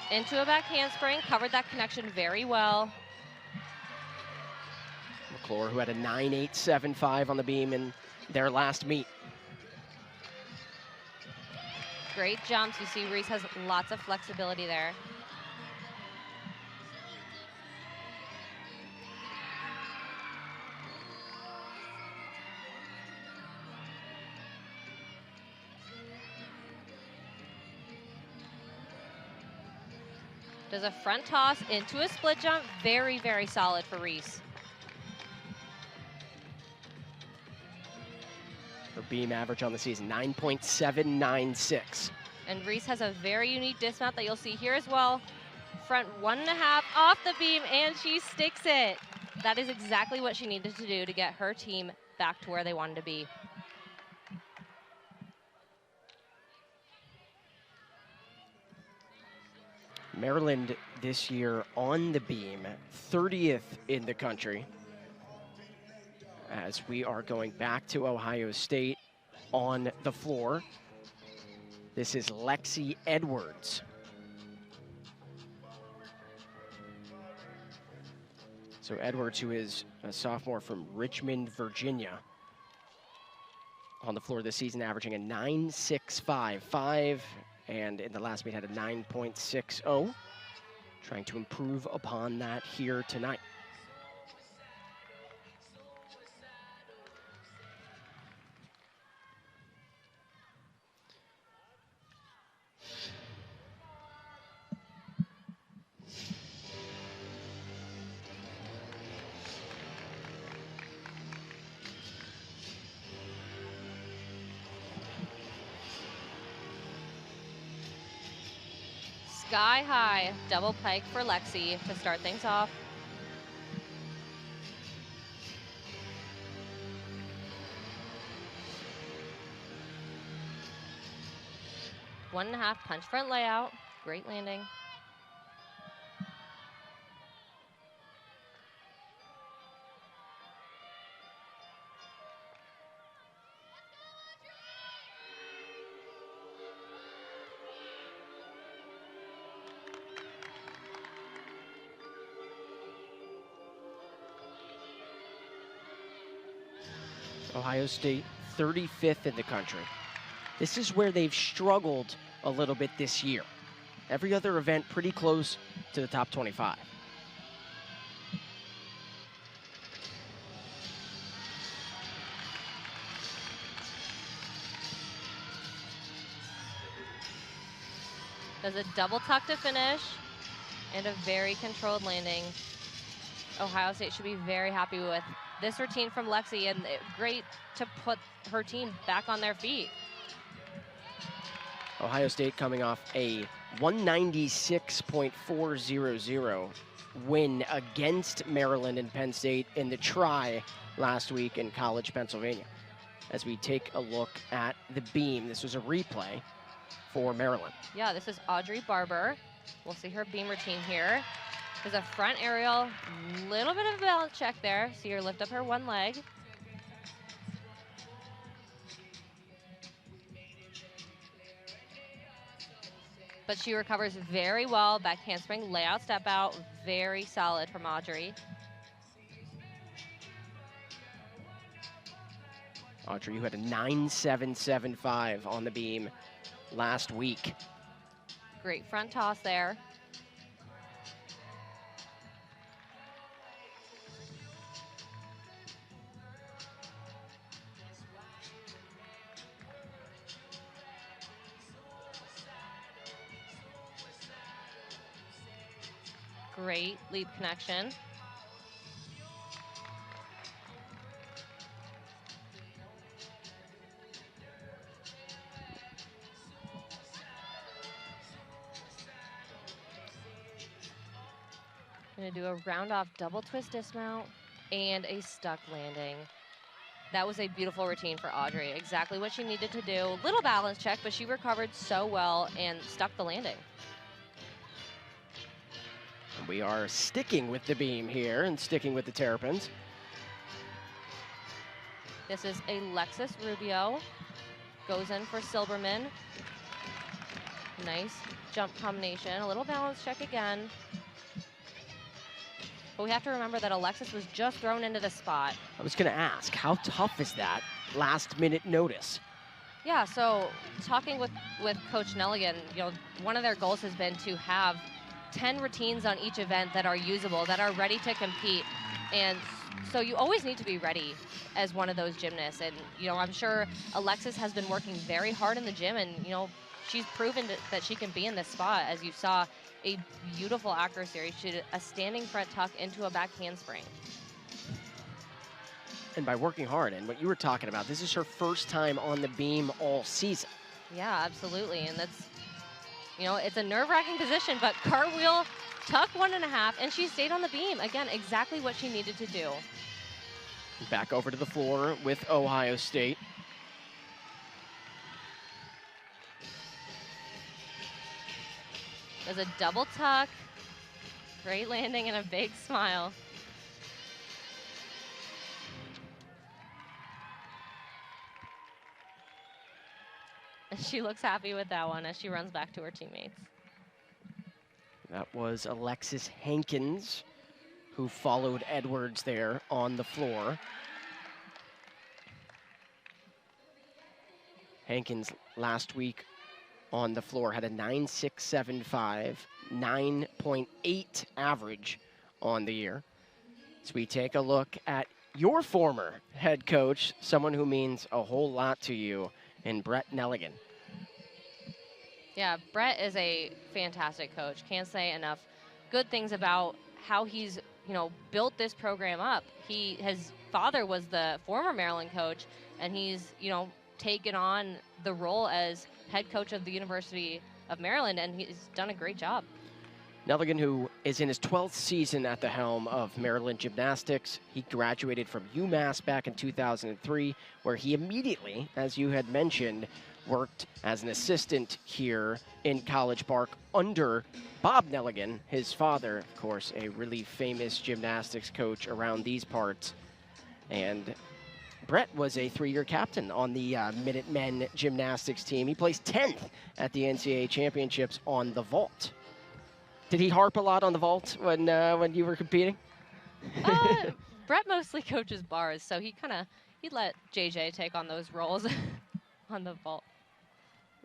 into a back handspring, covered that connection very well. McClure, who had a 9.875 on the beam in their last meet. Great jumps. You see Reese has lots of flexibility there. Does a front toss into a split jump. Very, very solid for Reese. Her beam average on the season, 9.796. And Reese has a very unique dismount that you'll see here as well. Front 1.5 off the beam, and she sticks it. That is exactly what she needed to do to get her team back to where they wanted to be. Maryland this year on the beam, 30th in the country. As we are going back to Ohio State on the floor. This is Lexi Edwards. So Edwards, who is a sophomore from Richmond, Virginia, on the floor this season, averaging a 9.655, and in the last meet had a 9.60. Trying to improve upon that here tonight. Sky high double pike for Lexi to start things off. One and a half punch front layout. Great landing. Ohio State, 35th in the country. This is where they've struggled a little bit this year. Every other event pretty close to the top 25. Does a double tuck to finish and a very controlled landing. Ohio State should be very happy with this routine from Lexi, and great to put her team back on their feet. Ohio State coming off a 196.400 win against Maryland and Penn State in the try last week in College, Pennsylvania. As we take a look at the beam, this was a replay for Maryland. Yeah, this is Audrey Barber. We'll see her beam routine here. There's a front aerial, little bit of a balance check there. See her lift up her one leg. But she recovers very well. Back handspring, layout, step out. Very solid from Audrey. Audrey, you had a 9.775 on the beam last week. Great front toss there. Great leap connection. Gonna do a round off double twist dismount and a stuck landing. That was a beautiful routine for Audrey. Exactly what she needed to do. Little balance check, but she recovered so well and stuck the landing. We are sticking with the beam here and sticking with the Terrapins. This is Alexis Rubio. Goes in for Silberman. Nice jump combination. A little balance check again. But we have to remember that Alexis was just thrown into the spot. I was going to ask, how tough is that last minute notice? Yeah, so talking with Coach Nelligan, one of their goals has been to have 10 routines on each event that are usable, that are ready to compete. And so you always need to be ready as one of those gymnasts. And, I'm sure Alexis has been working very hard in the gym, and, she's proven that she can be in this spot. As you saw, a beautiful accuracy. She did a standing front tuck into a back handspring. And by working hard, and what you were talking about, this is her first time on the beam all season. Yeah, absolutely. And that's, it's a nerve-wracking position, but cartwheel, tuck 1.5, and she stayed on the beam. Again, exactly what she needed to do. Back over to the floor with Ohio State. There's a double tuck, great landing, and a big smile. And she looks happy with that one as she runs back to her teammates. That was Alexis Hankins, who followed Edwards there on the floor. Hankins last week on the floor had a 9.675, 9.8 average on the year. So we take a look at your former head coach, someone who means a whole lot to you, in Brett Nelligan. Yeah, Brett is a fantastic coach. Can't say enough good things about how he's, built this program up. His father was the former Maryland coach, and he's, taken on the role as head coach of the University of Maryland, and he's done a great job. Nelligan, who is in his 12th season at the helm of Maryland Gymnastics. He graduated from UMass back in 2003, where he immediately, as you had mentioned, worked as an assistant here in College Park under Bob Nelligan, his father, of course, a really famous gymnastics coach around these parts. And Brett was a 3-year captain on the Minutemen gymnastics team. He placed 10th at the NCAA championships on the vault. Did he harp a lot on the vault when you were competing? Brett mostly coaches bars, so he let JJ take on those roles on the vault.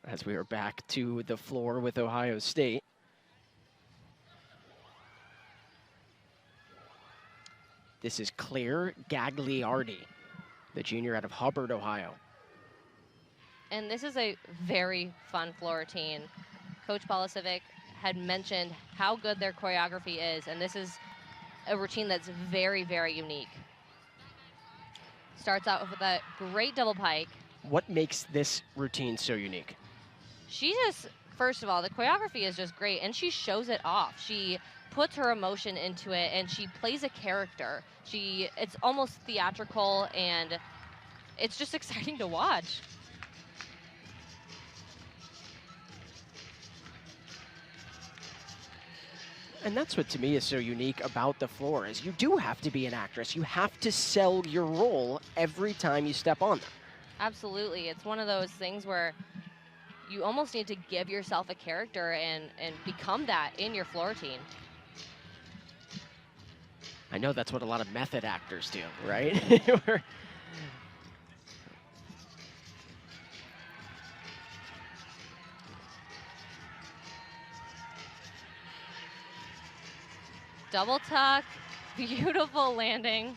As we are back to the floor with Ohio State. This is Claire Gagliardi, the junior out of Hubbard, Ohio. And this is a very fun floor routine. Coach Bolasivic had mentioned how good their choreography is, and this is a routine that's very, very unique. Starts out with a great double pike. What makes this routine so unique? First of all, the choreography is just great, and she shows it off. She puts her emotion into it, and she plays a character. It's almost theatrical, and it's just exciting to watch. And that's what to me is so unique about the floor, is you do have to be an actress. You have to sell your role every time you step on there. Absolutely. It's one of those things where you almost need to give yourself a character and become that in your floor routine. I know that's what a lot of method actors do, right? double tuck, beautiful landing.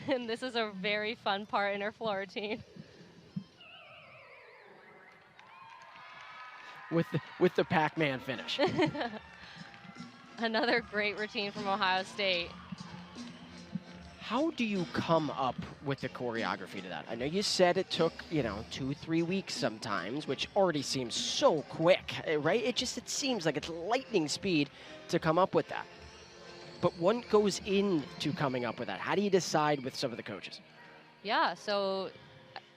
And this is a very fun part in her floor routine. With the Pac-Man finish. Another great routine from Ohio State. How do you come up with the choreography to that? I know you said it took, 2-3 weeks sometimes, which already seems so quick, right? It seems like it's lightning speed to come up with that. But what goes into coming up with that? How do you decide with some of the coaches? Yeah, so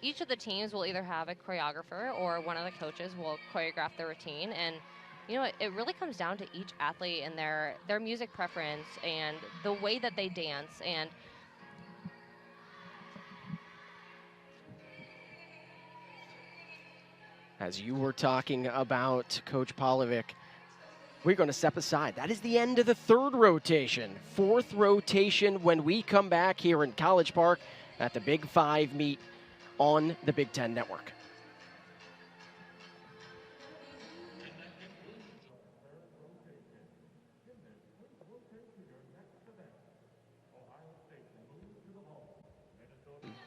each of the teams will either have a choreographer or one of the coaches will choreograph the routine. And, it really comes down to each athlete and their music preference and the way that they dance. And as you were talking about Coach Pavlovic, we're going to step aside. That is the end of the third rotation. Fourth rotation when we come back here in College Park at the Big 5 meet on the Big Ten Network.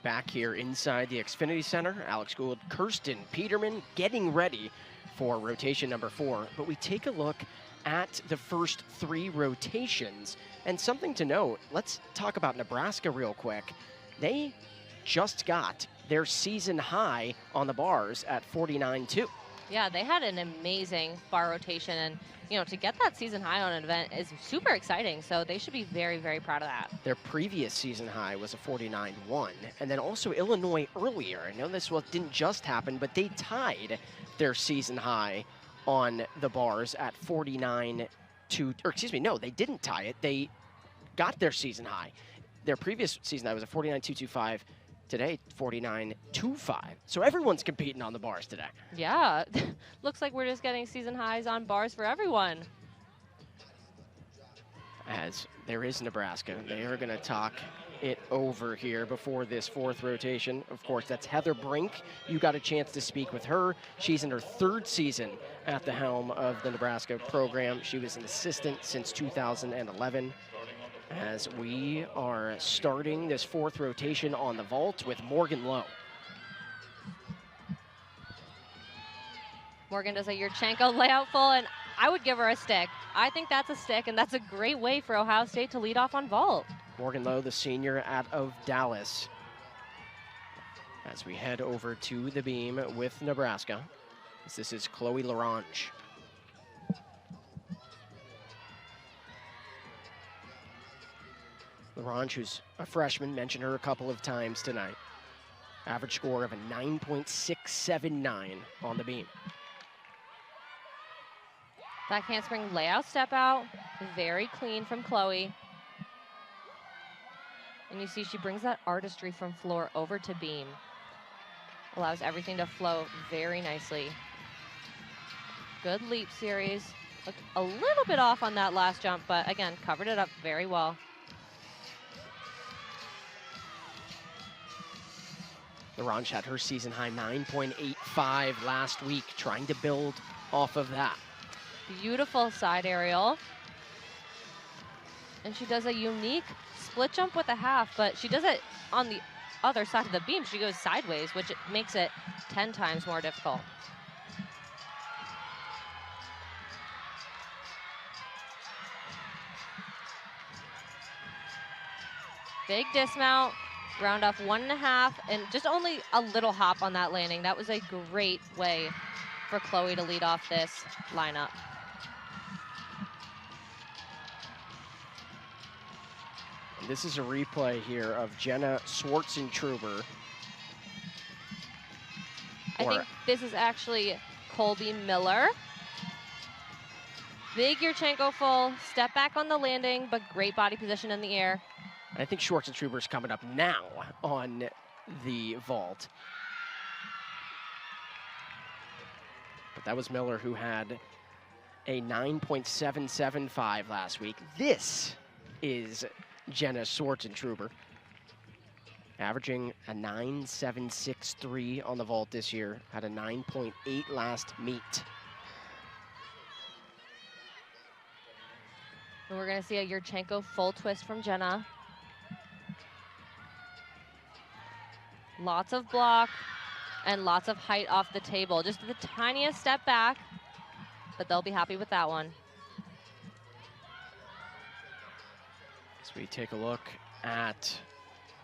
Back here inside the Xfinity Center, Alex Gould, Kirsten Peterman getting ready for rotation number 4. But we take a look at the first 3 rotations. And something to note, let's talk about Nebraska real quick. They just got their season high on the bars at 49-2. Yeah, they had an amazing bar rotation. And, to get that season high on an event is super exciting. So they should be very, very proud of that. Their previous season high was a 49-1. And then also Illinois earlier. I know this didn't just happen, but they tied their season high on the bars at 49-2, or excuse me, no, they didn't tie it. They got their season high. Their previous season high was a 49-225. Today, 49-2-5. So everyone's competing on the bars today. Yeah, looks like we're just getting season highs on bars for everyone. As there is Nebraska, they are going to talk it over here before this fourth rotation. Of course, that's Heather Brink. You got a chance to speak with her. She's in her 3rd season at the helm of the Nebraska program. She was an assistant since 2011. As we are starting this 4th rotation on the vault with Morgan Lowe. Morgan does a Yurchenko layout full, and I would give her a stick. I think that's a stick, and that's a great way for Ohio State to lead off on vault. Morgan Lowe, the senior out of Dallas. As we head over to the beam with Nebraska. This is Chloe Larange. Larange, who's a freshman, mentioned her a couple of times tonight. Average score of a 9.679 on the beam. Back handspring layout step out, very clean from Chloe. And you see she brings that artistry from floor over to beam. Allows everything to flow very nicely. Good leap series. Looked a little bit off on that last jump, but again, covered it up very well. Larange had her season high 9.85 last week, trying to build off of that. Beautiful side aerial. And she does a unique split jump with a half, but she does it on the other side of the beam. She goes sideways, which makes it 10 times more difficult. Big dismount. Round off 1.5 and just only a little hop on that landing. That was a great way for Chloe to lead off this lineup. This is a replay here of Jenna Schwartzentruber. I think this is actually Colby Miller. Big Yurchenko full, step back on the landing, but great body position in the air. I think Schwartzentruber's coming up now on the vault. But that was Miller, who had a 9.775 last week. This is Jenna Schwartzentruber, averaging a 9.763 on the vault this year, had a 9.8 last meet. And we're going to see a Yurchenko full twist from Jenna. Lots of block and lots of height off the table. Just the tiniest step back, but they'll be happy with that one. As we take a look at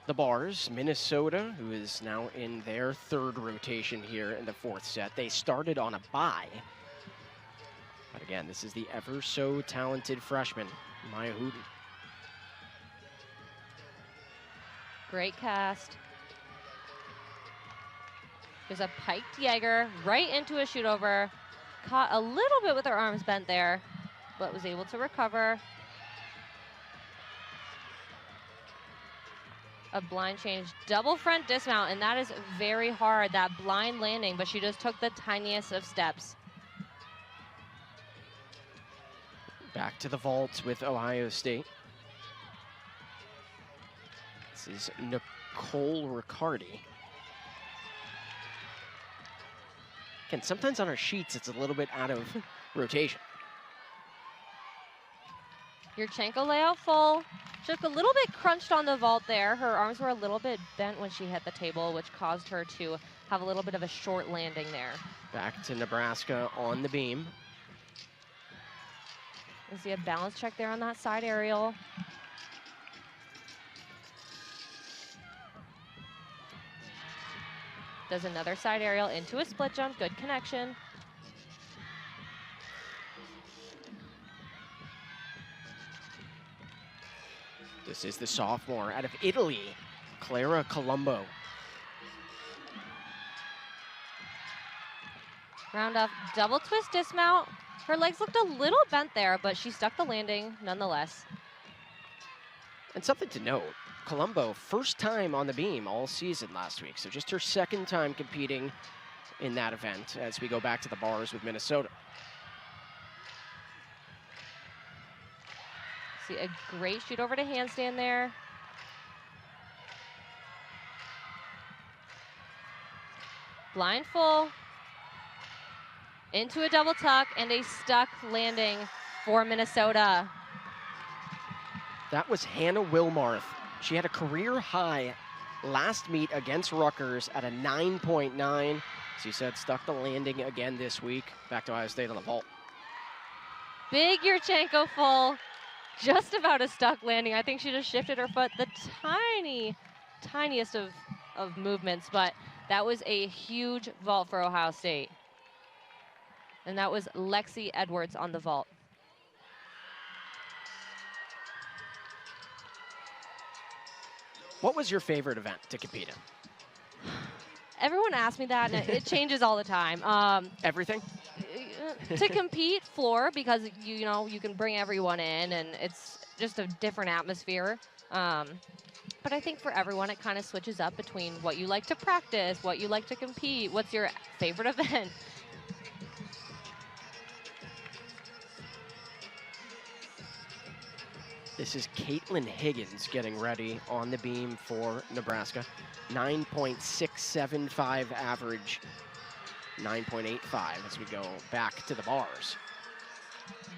the bars, Minnesota, who is now in their third rotation here in the fourth set. They started on a bye. But again, this is the ever so talented freshman, Maya Hooten. Great cast. There's a piked Jaeger right into a shoot over. Caught a little bit with her arms bent there, but was able to recover. A blind change, double front dismount, and that is very hard, that blind landing, but she just took the tiniest of steps. Back to the vault with Ohio State. This is Nicole Riccardi. Again, sometimes on our sheets, it's a little bit out of rotation. Yurchenko layout full. She looked a little bit crunched on the vault there. Her arms were a little bit bent when she hit the table, which caused her to have a little bit of a short landing there. Back to Nebraska on the beam. You see a balance check there on that side aerial. Does another side aerial into a split jump, good connection. This is the sophomore out of Italy, Clara Colombo. Round up, double twist dismount. Her legs looked a little bent there, but she stuck the landing nonetheless. And something to note, Colombo, first time on the beam all season last week, so just her second time competing in that event as we go back to the bars with Minnesota. See a great shoot over to handstand there. Blind full. Into a double tuck and a stuck landing for Minnesota. That was Hannah Wilmarth. She had a career high last meet against Rutgers at a 9.9. As you said, stuck the landing again this week. Back to Ohio State on the vault. Big Yurchenko full. Just about a stuck landing. I think she just shifted her foot the tiniest of movements, but that was a huge vault for Ohio State. And that was Lexi Edwards on the vault. What was your favorite event to compete in? Everyone asks me that, and it changes all the time. Everything? To compete, floor, because you know you can bring everyone in, and it's just a different atmosphere. But I think for everyone, it kind of switches up between what you like to practice, what you like to compete, what's your favorite event. This is Caitlin Higgins getting ready on the beam for Nebraska. 9.675 average, 9.85 as we go back to the bars.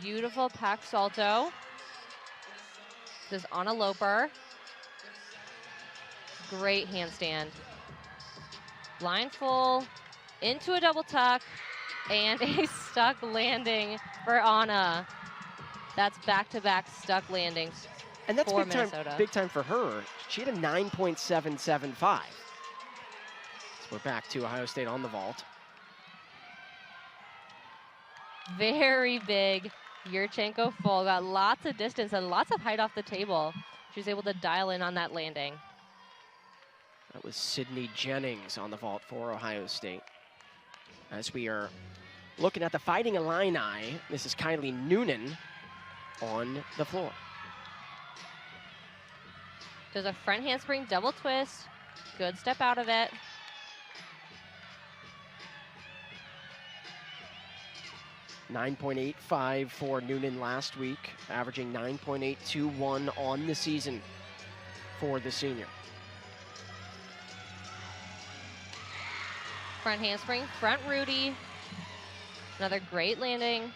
Beautiful pack salto. This is Anna Loper. Great handstand. Blind full, into a double tuck, and a stuck landing for Anna. That's back-to-back stuck landings and that's for big Minnesota. Time, big time for her. She had a 9.775. So we're back to Ohio State on the vault. Very big Yurchenko full. Got lots of distance and lots of height off the table. She was able to dial in on that landing. That was Sydney Jennings on the vault for Ohio State. As we are looking at the Fighting Illini, this is Kylie Noonan on the floor. Does a front handspring double twist. Good step out of it. .885 for Noonan last week, averaging 9.821 on the season for the senior. Front handspring, front Rudy. Another great landing.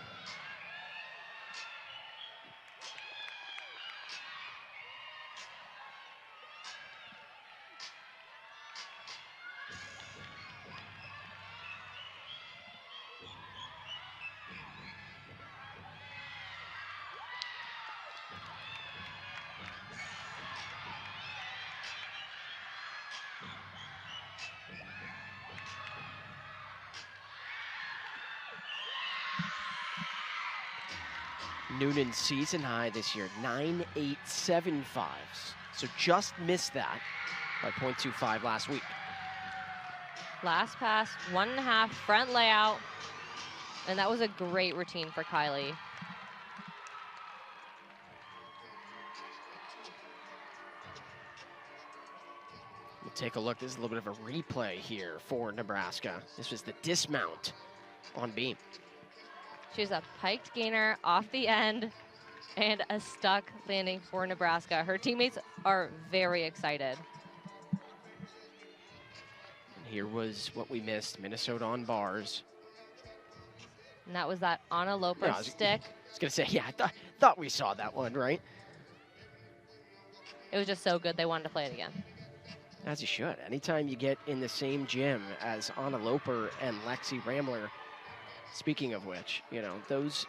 Noonan's season high this year, 9.875. So just missed that by 0.25 last week. Last pass, 1.5 front layout. And that was a great routine for Kylie. We'll take a look. This is a little bit of a replay here for Nebraska. This was the dismount on beam. She's a piked gainer off the end and a stuck landing for Nebraska. Her teammates are very excited. And here was what we missed, Minnesota on bars. And that was that Anna Loper stick. I was going to say, yeah, I thought we saw that one, right? It was just so good, they wanted to play it again. As you should. Anytime you get in the same gym as Anna Loper and Lexi Ramler, speaking of which, you know, those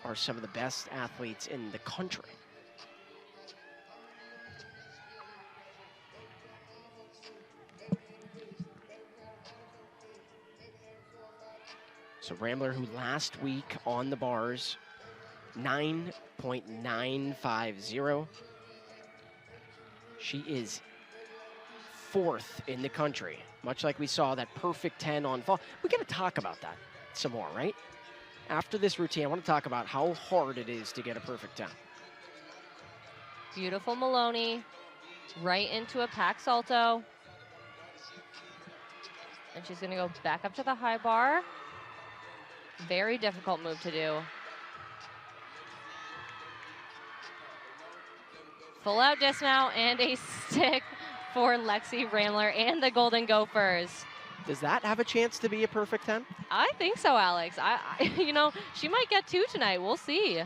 are some of the best athletes in the country. So Ramler, who last week on the bars, 9.950. She is 4th in the country, much like we saw that perfect 10 on fall. We got to talk about that some more, right? After this routine, I want to talk about how hard it is to get a perfect 10. Beautiful Maloney, right into a pack salto. And she's gonna go back up to the high bar. Very difficult move to do. Full out dismount and a stick for Lexi Ramler and the Golden Gophers. Does that have a chance to be a perfect 10? I think so, Alex. You know, she might get 2 tonight. We'll see.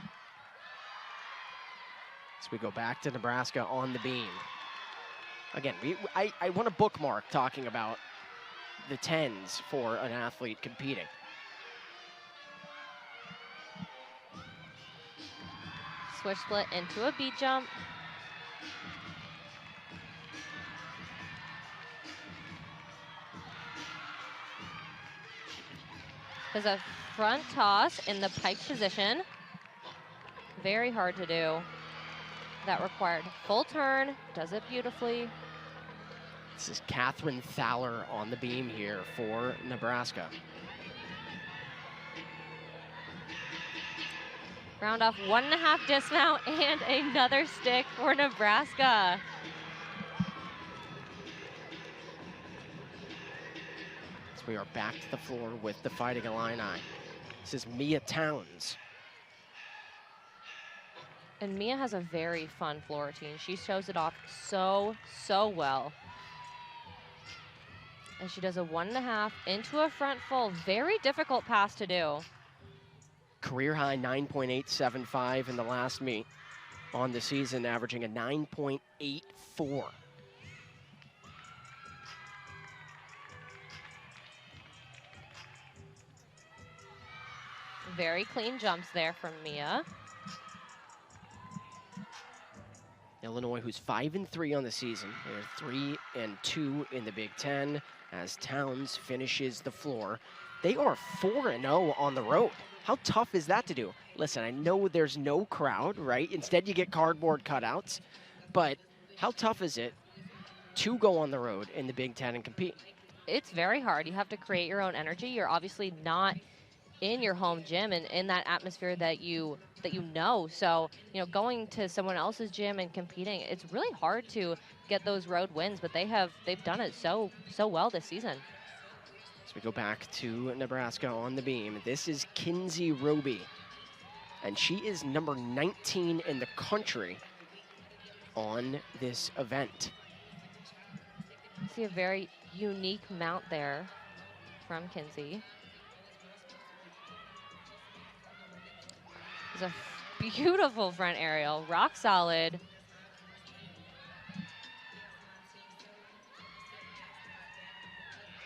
So we go back to Nebraska on the beam. Again, I want to bookmark talking about the 10s for an athlete competing. Switch split into a beat jump. There's a front toss in the pike position. Very hard to do. That required full turn, does it beautifully. This is Catherine Thaler on the beam here for Nebraska. Round off 1.5 dismount and another stick for Nebraska. So we are back to the floor with the Fighting Illini. This is Mia Towns. And Mia has a very fun floor routine. She shows it off so well. And she does a 1.5 into a front full. Very difficult pass to do. Career high 9.875 in the last meet on the season, averaging a 9.84. Very clean jumps there from Mia. Illinois, who's 5-3 on the season. They're 3-2 in the Big Ten as Towns finishes the floor. They are 4-0 on the road. How tough is that to do? Listen, I know there's no crowd, right? Instead, you get cardboard cutouts. But how tough is it to go on the road in the Big Ten and compete? It's very hard. You have to create your own energy. You're obviously not in your home gym and in that atmosphere that you know. So, you know, going to someone else's gym and competing, it's really hard to get those road wins, but they've done it so well this season. So we go back to Nebraska on the beam. This is Kinsey Roby, and she is number 19 in the country on this event. See a very unique mount there from Kinsey. It's a beautiful front aerial, rock solid.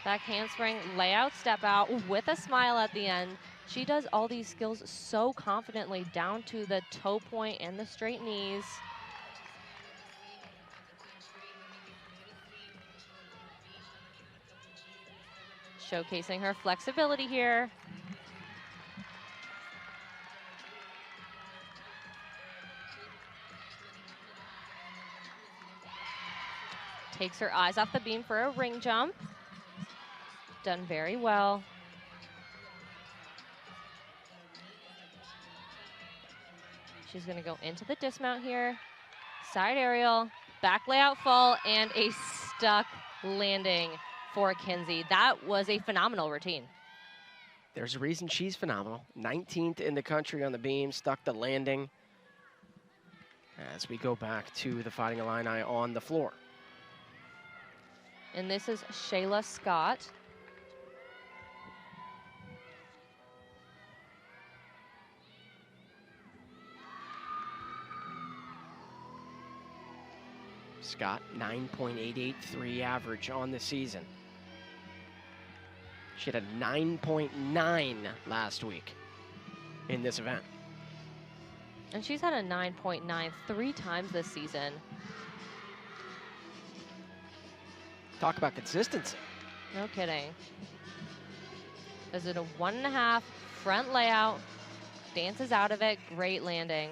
Back handspring, layout, step out with a smile at the end. She does all these skills so confidently down to the toe point and the straight knees. Showcasing her flexibility here. Takes her eyes off the beam for a ring jump. Done very well. She's going to go into the dismount here. Side aerial, back layout full, and a stuck landing for Kinsey. That was a phenomenal routine. There's a reason she's phenomenal. 19th in the country on the beam, stuck the landing. As we go back to the Fighting Illini on the floor. And this is Shayla Scott. Scott, 9.883 average on the season. She had a 9.9 last week in this event. And she's had a 9.9 3 times this season. Talk about consistency. No kidding. Is it a 1.5 front layout? Dances out of it, great landing.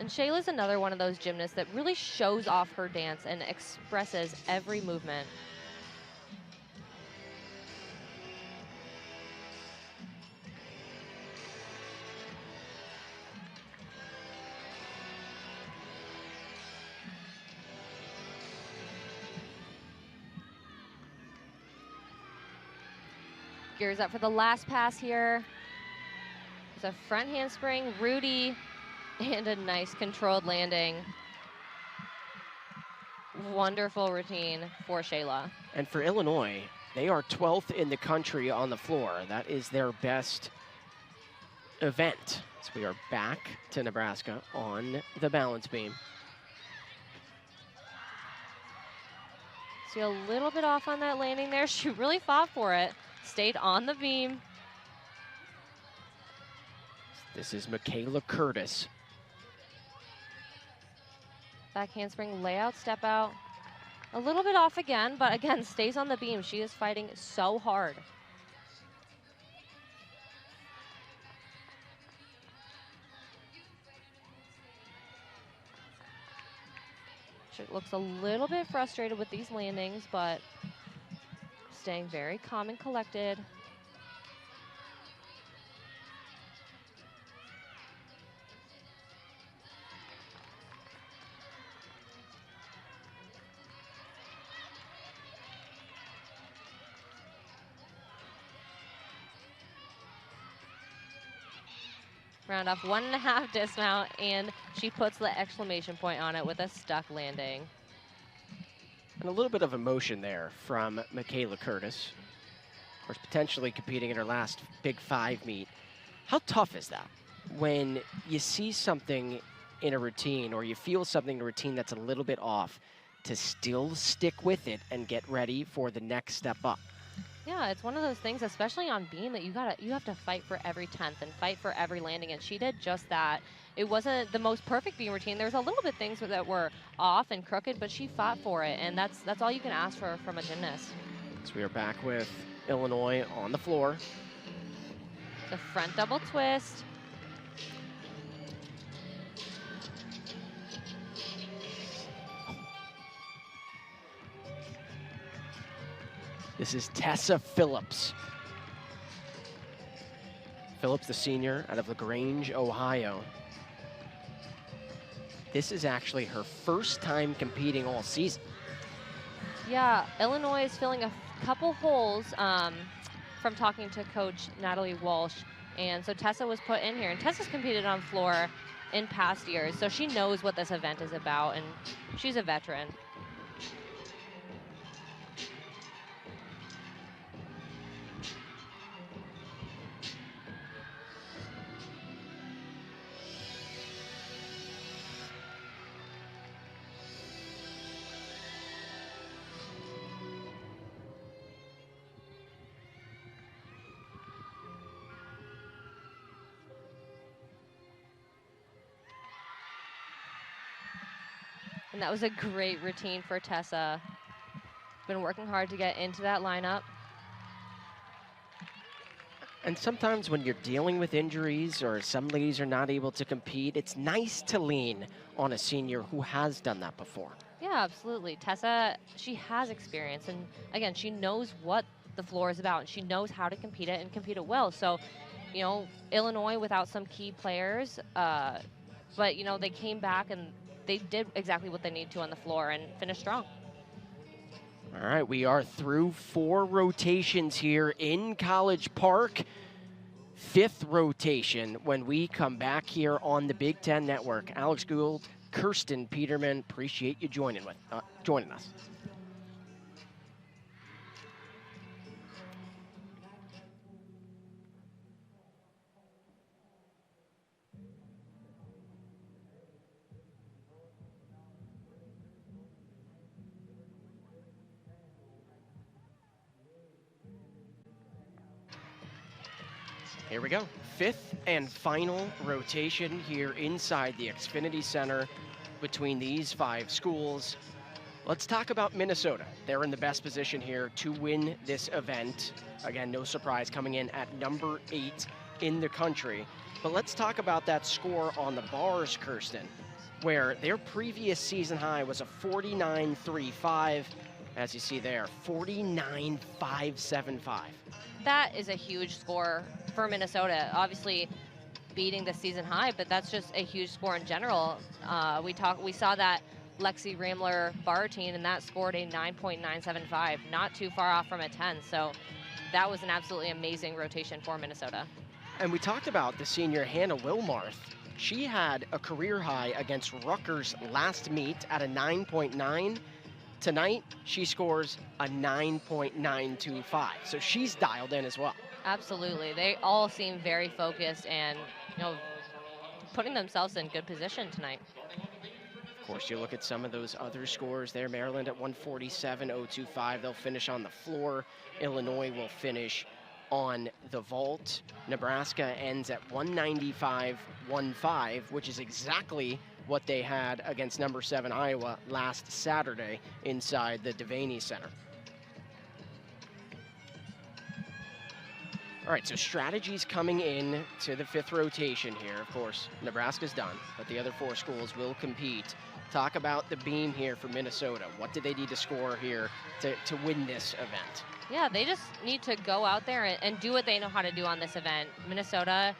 And Shayla's another one of those gymnasts that really shows off her dance and expresses every movement. Gears up for the last pass here. There's a front handspring, Rudy, and a nice controlled landing. Wonderful routine for Shayla. And for Illinois, they are 12th in the country on the floor. That is their best event. So we are back to Nebraska on the balance beam. See a little bit off on that landing there. She really fought for it. Stayed on the beam. This is Michaela Curtis. Back handspring, layout, step out. A little bit off again, but again, stays on the beam. She is fighting so hard. She looks a little bit frustrated with these landings, but staying very calm and collected. Round off 1.5 dismount, and she puts the exclamation point on it with a stuck landing. And a little bit of emotion there from Michaela Curtis. Of course, potentially competing in her last Big Five meet. How tough is that when you see something in a routine or you feel something in a routine that's a little bit off to still stick with it and get ready for the next step up? Yeah, it's one of those things, especially on beam, that you have to fight for every 10th and fight for every landing, and she did just that. It wasn't the most perfect beam routine. There was a little bit things that were off and crooked, but she fought for it, and that's all you can ask for from a gymnast. So we are back with Illinois on the floor. The front double twist. This is Tessa Phillips. Phillips, the senior out of LaGrange, Ohio. This is actually her first time competing all season. Yeah, Illinois is filling a couple holes from talking to Coach Natalie Walsh. And so Tessa was put in here. And Tessa's competed on floor in past years, so she knows what this event is about, and she's a veteran. And that was a great routine for Tessa. Been working hard to get into that lineup. And sometimes when you're dealing with injuries or some ladies are not able to compete, it's nice to lean on a senior who has done that before. Yeah, absolutely. Tessa, she has experience, and again, she knows what the floor is about, and she knows how to compete it and compete it well. So, Illinois without some key players, but they came back and they did exactly what they need to on the floor and finished strong. All right, we are through 4 rotations here in College Park. 5th rotation when we come back here on the Big Ten Network. Alex Gould, Kirsten Peterman, appreciate you joining us. Here we go. 5th and final rotation here inside the Xfinity Center between these 5 schools. Let's talk about Minnesota. They're in the best position here to win this event. Again, no surprise, coming in at number 8 in the country. But let's talk about that score on the bars, Kirsten, where their previous season high was a 49.35. As you see there, 49.575. That is a huge score for Minnesota. Obviously, beating the season high, but that's just a huge score in general. We saw that Lexi Ramler bar routine, and that scored a 9.975, not too far off from a 10. So that was an absolutely amazing rotation for Minnesota. And we talked about the senior Hannah Wilmarth. She had a career high against Rutgers last meet at a 9.9. Tonight, she scores a 9.925. So she's dialed in as well. Absolutely. They all seem very focused and, putting themselves in good position tonight. Of course, you look at some of those other scores there. Maryland at 147.025. They'll finish on the floor. Illinois will finish on the vault. Nebraska ends at 195.15, which is exactly what they had against number 7 Iowa last Saturday inside the Devaney Center. All right, so strategies coming in to the 5th rotation here. Of course, Nebraska's done, but the other 4 schools will compete. Talk about the beam here for Minnesota. What do they need to score here to win this event? Yeah, they just need to go out there and do what they know how to do on this event. Minnesota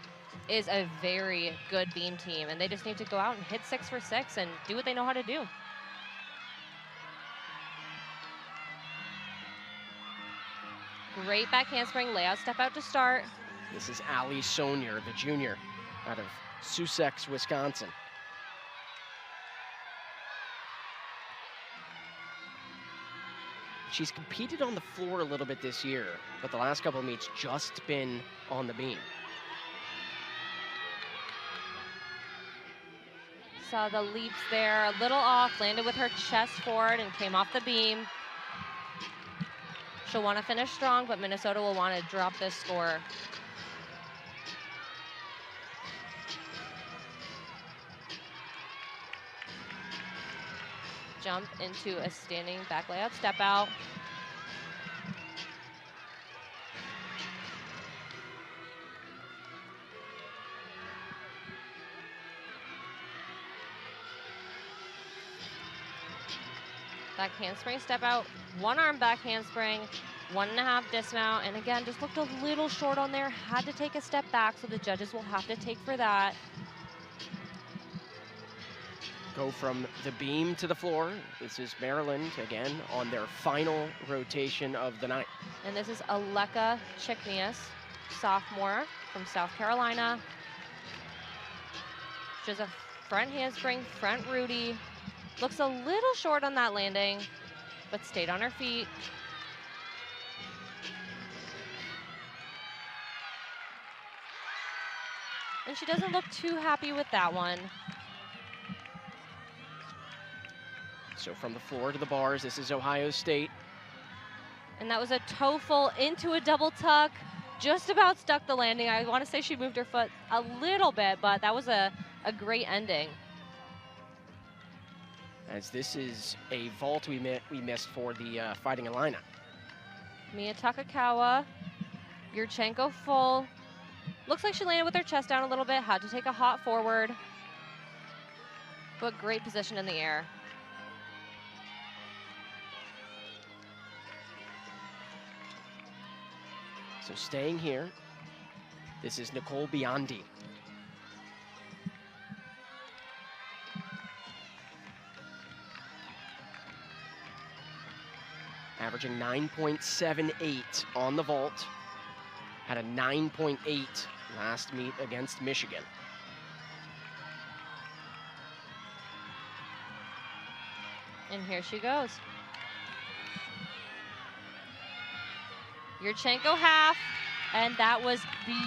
is a very good beam team, and they just need to go out and hit 6 for 6 and do what they know how to do. Great back handspring layout step out to start. This is Allie Sonier, the junior out of Sussex, Wisconsin. She's competed on the floor a little bit this year, but the last couple of meets just been on the beam. Saw the leaps there, a little off, landed with her chest forward and came off the beam. She'll want to finish strong, but Minnesota will want to drop this score. Jump into a standing back layout step out. Back handspring step out, 1 arm back handspring, 1.5 dismount, and again, just looked a little short on there, had to take a step back, so the judges will have to take for that. Go from the beam to the floor. This is Maryland, again, on their final rotation of the night. And this is Aleka Chiknius, sophomore from South Carolina. She has a front handspring, front Rudy. Looks a little short on that landing, but stayed on her feet. And she doesn't look too happy with that one. So from the floor to the bars, this is Ohio State. And that was a toe full into a double tuck. Just about stuck the landing. I want to say she moved her foot a little bit, but that was a great ending. As this is a vault we missed for the Fighting Illini. Mia Takakawa Yurchenko full. Looks like she landed with her chest down a little bit, had to take a hop forward. But great position in the air. So staying here, this is Nicole Biondi. Averaging 9.78 on the vault. Had a 9.8 last meet against Michigan. And here she goes. Yurchenko half, and that was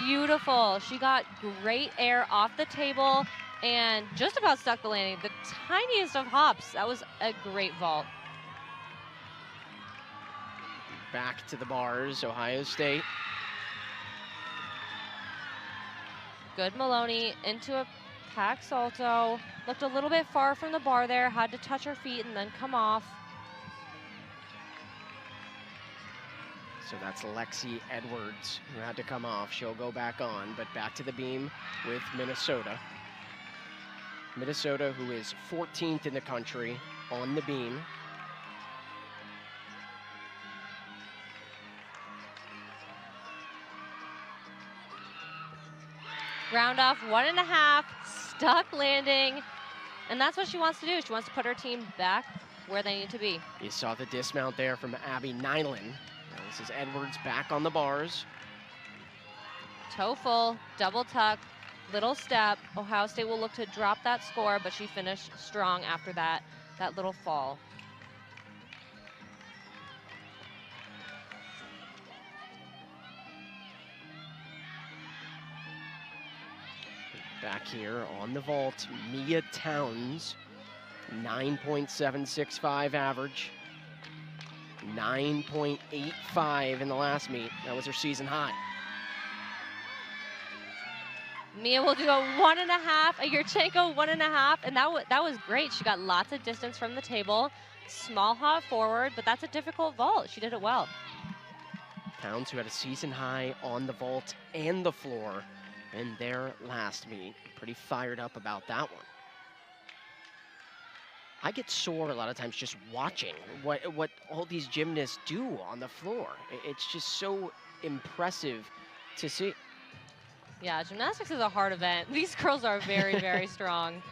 beautiful. She got great air off the table and just about stuck the landing. The tiniest of hops. That was a great vault. Back to the bars, Ohio State. Good Maloney into a pack salto. Looked a little bit far from the bar there, had to touch her feet and then come off. So that's Lexi Edwards who had to come off. She'll go back on, but back to the beam with Minnesota. Minnesota, who is 14th in the country on the beam. Round off 1.5, stuck landing. And that's what she wants to do. She wants to put her team back where they need to be. You saw the dismount there from Abby Nyland. Now this is Edwards back on the bars. Toe full, double tuck, little step. Ohio State will look to drop that score, but she finished strong after that little fall. Back here on the vault, Mia Towns, 9.765 average, 9.85 in the last meet. That was her season high. Mia will do a 1.5, a Yurchenko 1.5, and that was great. She got lots of distance from the table, small hop forward, but that's a difficult vault. She did it well. Towns, who had a season high on the vault and the floor in their last meet. Pretty fired up about that one. I get sore a lot of times just watching what all these gymnasts do on the floor. It's just so impressive to see. Yeah, gymnastics is a hard event. These girls are very, very strong.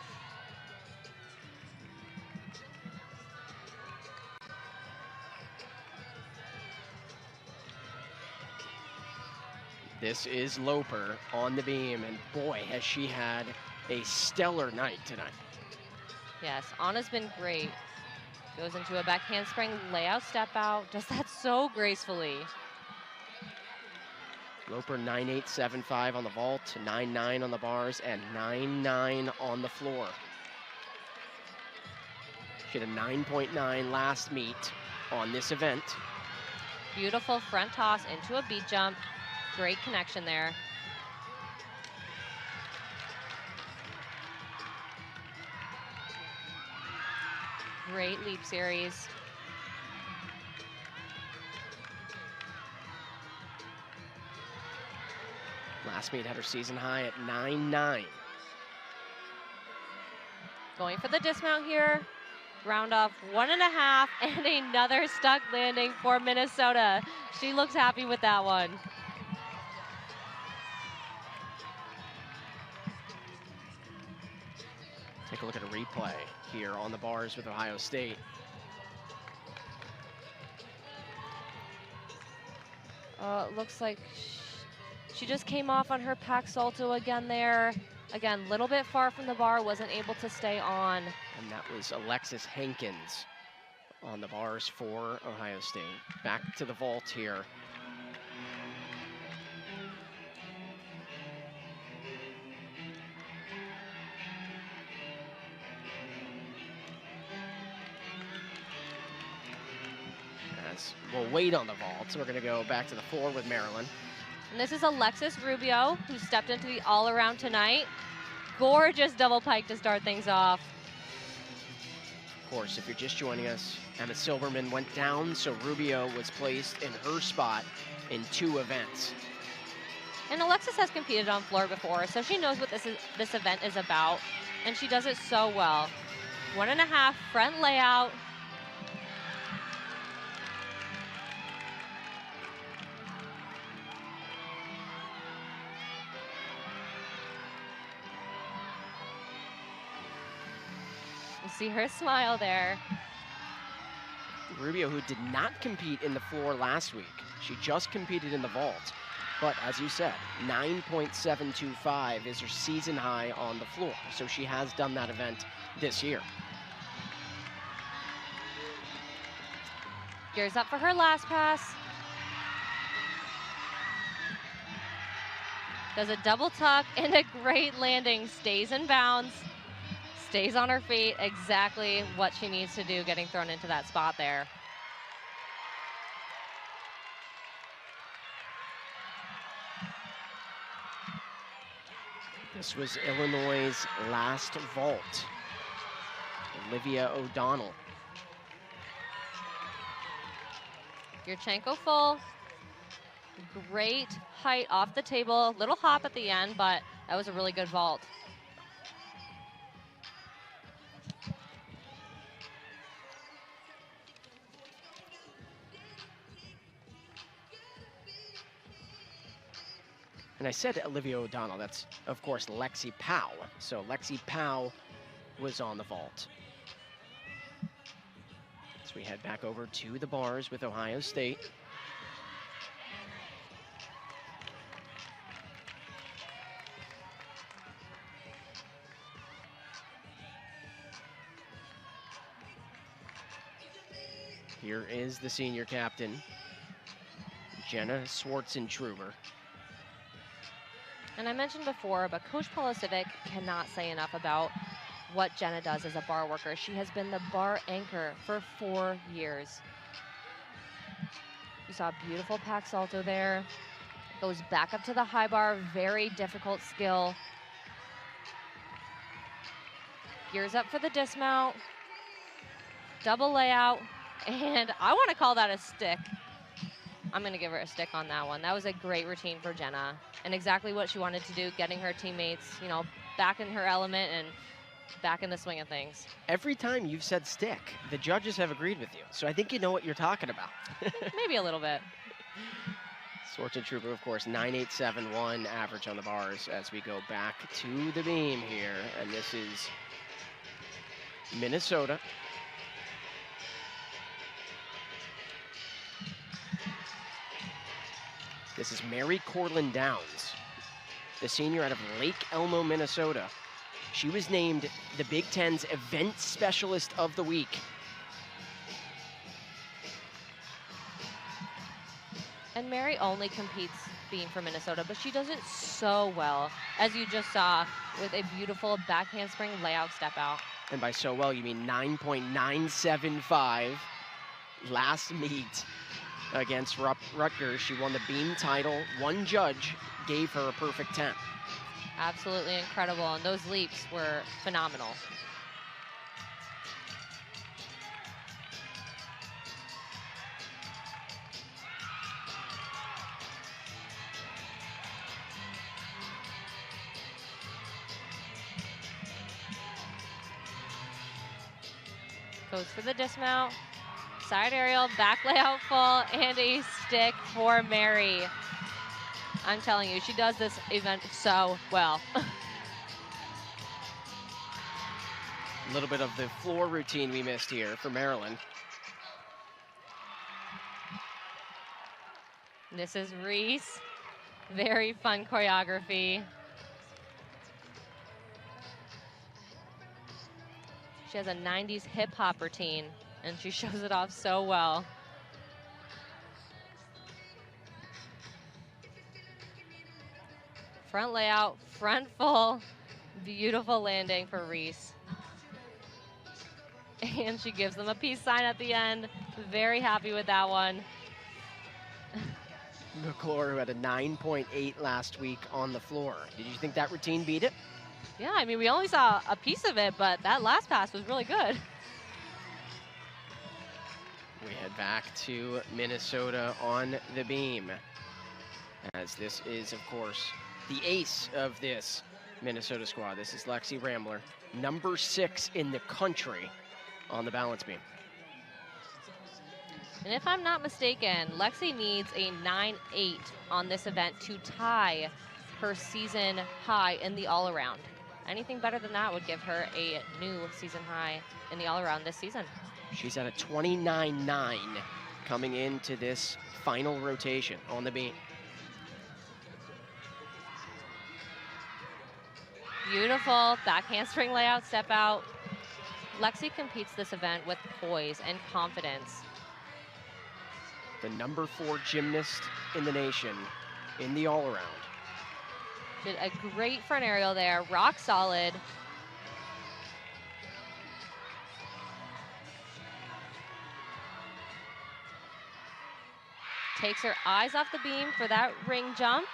This is Loper on the beam, and boy, has she had a stellar night tonight. Yes, Anna's been great. Goes into a back handspring, layout, step out, does that so gracefully. Loper 9.875 on the vault, 9.9 on the bars, and 9.9 on the floor. She had a 9.9 last meet on this event. Beautiful front toss into a beat jump. Great connection there. Great leap series. Last meet had her season high at 9.9. Going for the dismount here. Round off 1.5 and another stuck landing for Minnesota. She looks happy with that one. Take a look at a replay here on the bars with Ohio State. Looks like she just came off on her pack salto again there. Again, a little bit far from the bar, wasn't able to stay on. And that was Alexis Hankins on the bars for Ohio State. Back to the vault here. As we'll wait on the vault, so we're going to go back to the floor with Maryland. And this is Alexis Rubio, who stepped into the all-around tonight. Gorgeous double pike to start things off. Of course, if you're just joining us, Emma Silverman went down, so Rubio was placed in her spot in 2 events. And Alexis has competed on floor before, so she knows what this event is about, and she does it so well. 1.5 front layout. You see her smile there. Rubio, who did not compete in the floor last week. She just competed in the vault. But as you said, 9.725 is her season high on the floor. So she has done that event this year. Gears up for her last pass. Does a double tuck and a great landing. Stays in bounds. Stays on her feet. Exactly what she needs to do getting thrown into that spot there. This was Illinois' last vault. Olivia O'Donnell. Yurchenko full. Great height off the table. Little hop at the end, but that was a really good vault. And I said Olivia O'Donnell, that's of course Lexi Powell. So Lexi Powell was on the vault. So we head back over to the bars with Ohio State. Here is the senior captain, Jenna Swartzentruber. And I mentioned before, but Coach Polosivic cannot say enough about what Jenna does as a bar worker. She has been the bar anchor for 4 years. You saw a beautiful pack salto there. Goes back up to the high bar, very difficult skill. Gears up for the dismount. Double layout, and I want to call that a stick. I'm going to give her a stick on that one. That was a great routine for Jenna, and exactly what she wanted to do, getting her teammates, you know, back in her element and back in the swing of things. Every time you've said stick, the judges have agreed with you. So I think you know what you're talking about. Maybe a little bit. Swartzentruber, of course, 9.871 average on the bars as we go back to the beam here. And this is Minnesota. This is Mary Corlin Downs, the senior out of Lake Elmo, Minnesota. She was named the Big Ten's Event Specialist of the Week. And Mary only competes being from Minnesota, but she does it so well, as you just saw, with a beautiful back handspring layout step out. And by so well, you mean 9.975 last meet against Rutgers. She won the beam title. One judge gave her a perfect 10. Absolutely incredible, and those leaps were phenomenal. Goes for the dismount. Side aerial, back layout full, and a stick for Mary. I'm telling you, she does this event so well. A little bit of the floor routine we missed here for Maryland. This is Reese. Very fun choreography. She has a 90s hip hop routine, and she shows it off so well. Front layout, front full, beautiful landing for Reese. And she gives them a peace sign at the end. Very happy with that one. McClure, who had a 9.8 last week on the floor. Did you think that routine beat it? Yeah, I mean, we only saw a piece of it, but that last pass was really good. We head back to Minnesota on the beam. as this is, of course, the ace of this Minnesota squad. This is Lexi Rambler, number 6 in the country on the balance beam. And if I'm not mistaken, Lexi needs a 9.8 on this event to tie her season high in the all-around. Anything better than that would give her a new season high in the all-around this season. She's at a 29.9 coming into this final rotation on the beam. Beautiful back handspring layout, step out. Lexi competes this event with poise and confidence. The number 4 gymnast in the nation in the all-around. Did a great front aerial there, rock solid. Takes her eyes off the beam for that ring jump.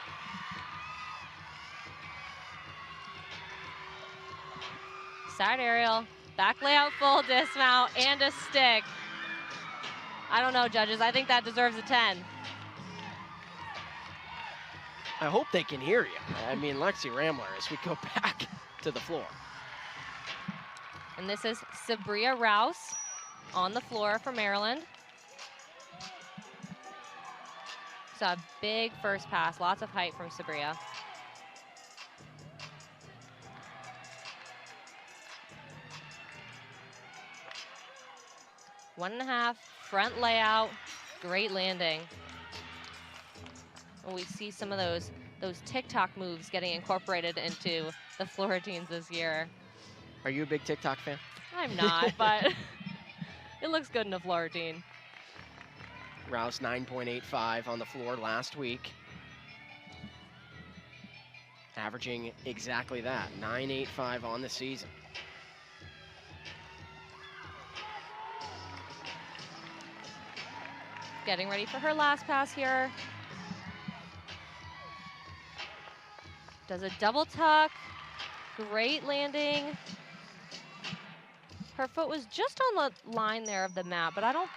Side aerial, back layout full dismount, and a stick. I don't know, judges. I think that deserves a 10. I hope they can hear you. I mean, Lexi Rambler, as we go back to the floor. And this is Sabria Rouse on the floor for Maryland. So a big first pass, lots of height from Sabria. One and a half, front layout, great landing. And we see some of those TikTok moves getting incorporated into the floor routines this year. Are you a big TikTok fan? I'm not, but it looks good in a floor routine. Rouse 9.85 on the floor last week. Averaging exactly that, 9.85 on the season. Getting ready for her last pass here. Does a double tuck, great landing. Her foot was just on the line there of the mat, but I don't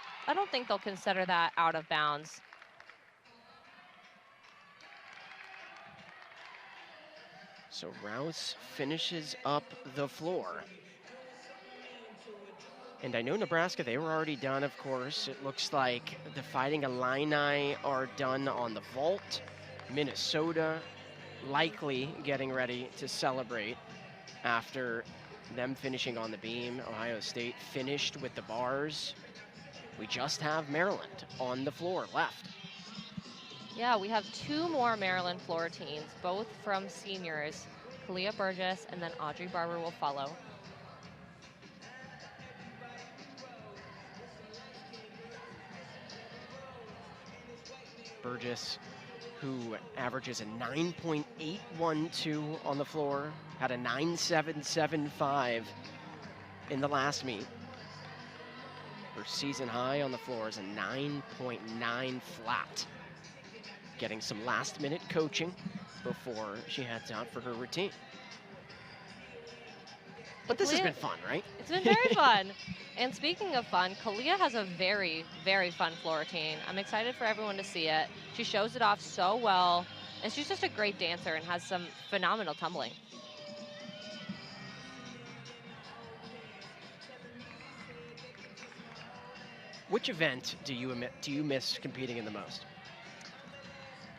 think they'll consider that out of bounds. So Rouse finishes up the floor. And I know Nebraska, they were already done, of course. It looks like the Fighting Illini are done on the vault. Minnesota likely getting ready to celebrate after them finishing on the beam. Ohio State finished with the bars. We just have Maryland on the floor left. Yeah, we have 2 more Maryland floor teams, both from seniors. Kalia Burgess and then Audrey Barber will follow. Burgess, who averages a 9.812 on the floor, had a 9.775 in the last meet. Her season high on the floor is a 9.9 flat. Getting some last-minute coaching before she heads out for her routine. But this has been fun, right? It's been very fun. And speaking of fun, Kalia has a very, very fun floor routine. I'm excited for everyone to see it. She shows it off so well. And she's just a great dancer and has some phenomenal tumbling. Which event do you miss competing in the most?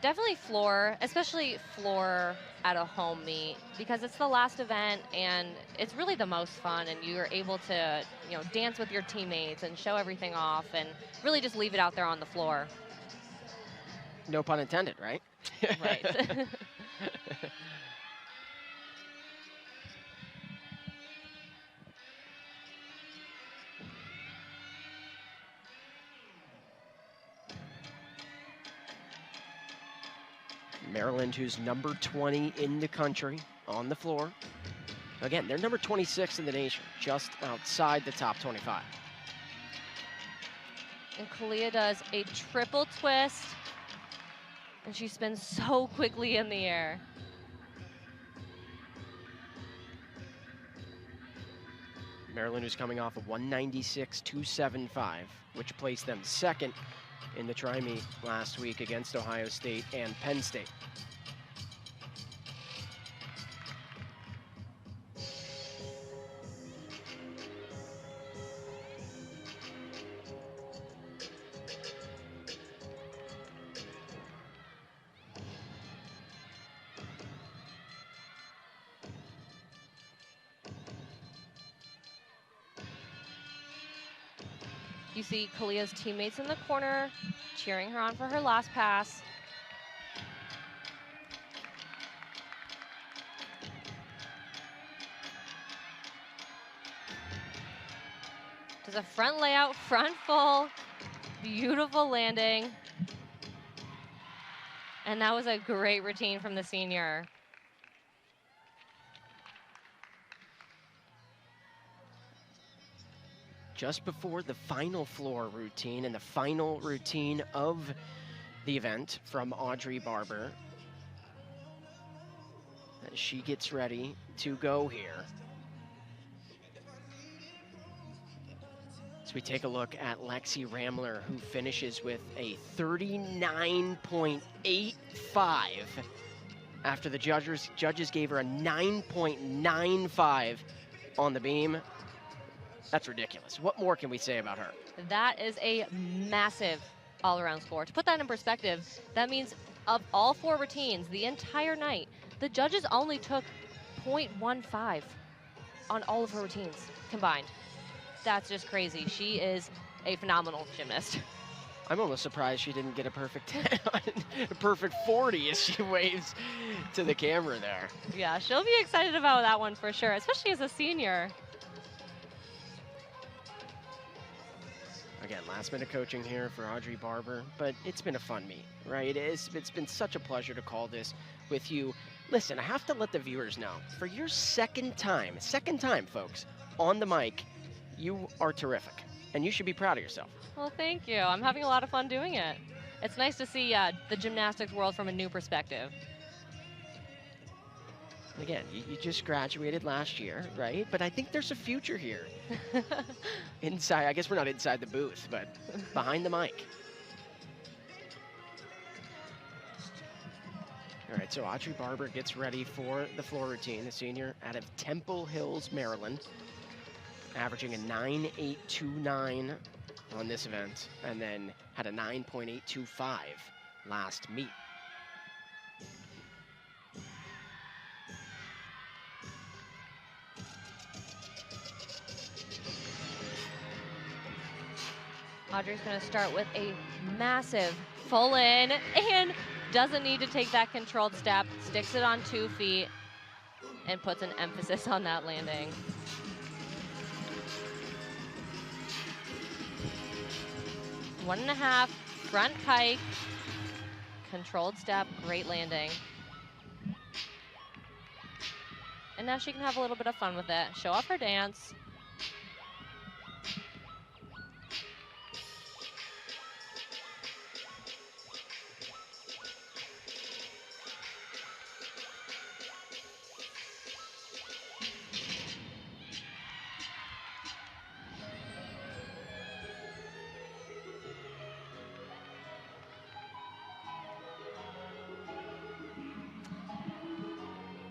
Definitely floor, especially floor at a home meet, because it's the last event and it's really the most fun, and you're able to, dance with your teammates and show everything off and really just leave it out there on the floor. No pun intended, right? Right. Maryland, who's number 20 in the country on the floor. Again, they're number 26 in the nation, just outside the top 25. And Kalia does a triple twist, and she spins so quickly in the air. Maryland, who's coming off of 196.275, which placed them second in the tri-meet last week against Ohio State and Penn State. You see Kalia's teammates in the corner cheering her on for her last pass. Does a front layout, front full, beautiful landing. And that was a great routine from the senior. Just before the final floor routine and the final routine of the event from Audrey Barber, as she gets ready to go here. As we take a look at Lexi Ramler, who finishes with a 39.85 after the judges gave her a 9.95 on the beam. That's ridiculous. What more can we say about her? That is a massive all-around score. To put that in perspective, that means of all 4 routines the entire night, the judges only took 0.15 on all of her routines combined. That's just crazy. She is a phenomenal gymnast. I'm almost surprised she didn't get a perfect 10, a perfect 40 as she waves to the camera there. Yeah, she'll be excited about that one for sure, especially as a senior. Again, last minute coaching here for Audrey Barber, but it's been a fun meet, right? It's been such a pleasure to call this with you. Listen, I have to let the viewers know, for your second time, folks, on the mic, you are terrific, and you should be proud of yourself. Well, thank you. I'm having a lot of fun doing it. It's nice to see the gymnastics world from a new perspective. Again, you just graduated last year, right? But I think there's a future here. Inside, I guess we're not inside the booth, but behind the mic. All right, so Audrey Barber gets ready for the floor routine, the senior out of Temple Hills, Maryland, averaging a 9.829 on this event, and then had a 9.825 last meet. Audrey's going to start with a massive full in and doesn't need to take that controlled step, sticks it on 2 feet and puts an emphasis on that landing. One and a half, front pike, controlled step, great landing. And now she can have a little bit of fun with it, show off her dance.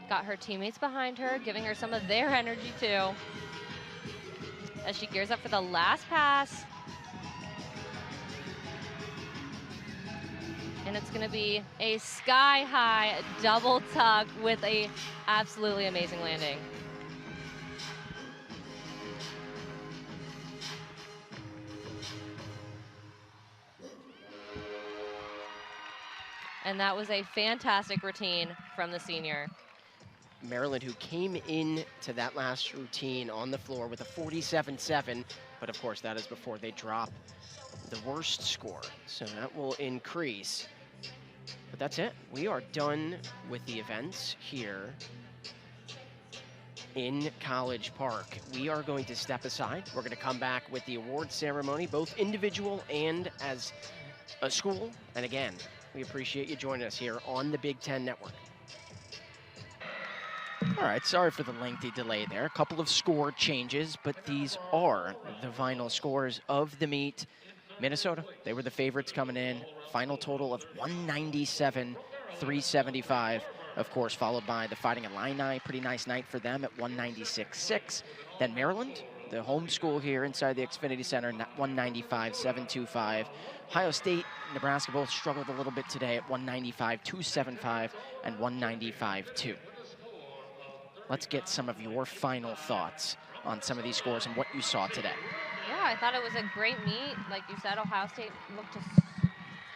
Got her teammates behind her, giving her some of their energy too. As she gears up for the last pass. And it's gonna be a sky-high double tuck with a absolutely amazing landing. And that was a fantastic routine from the senior. Maryland, who came in to that last routine on the floor with a 47.7, but of course that is before they drop the worst score, so that will increase. But that's it. We are done with the events here in College Park. We are going to step aside. We're going to come back with the award ceremony, both individual and as a school. And again, we appreciate you joining us here on the Big Ten Network. All right, sorry for the lengthy delay there. A couple of score changes, but these are the final scores of the meet. Minnesota, they were the favorites coming in. Final total of 197-375. Of course, followed by the Fighting Illini. Pretty nice night for them at 196-6. Then Maryland, the home school here inside the Xfinity Center, 195-725. Ohio State, Nebraska both struggled a little bit today at 195-275 and 195-2. Let's get some of your final thoughts on some of these scores and what you saw today. Yeah, I thought it was a great meet. Like you said, Ohio State looked to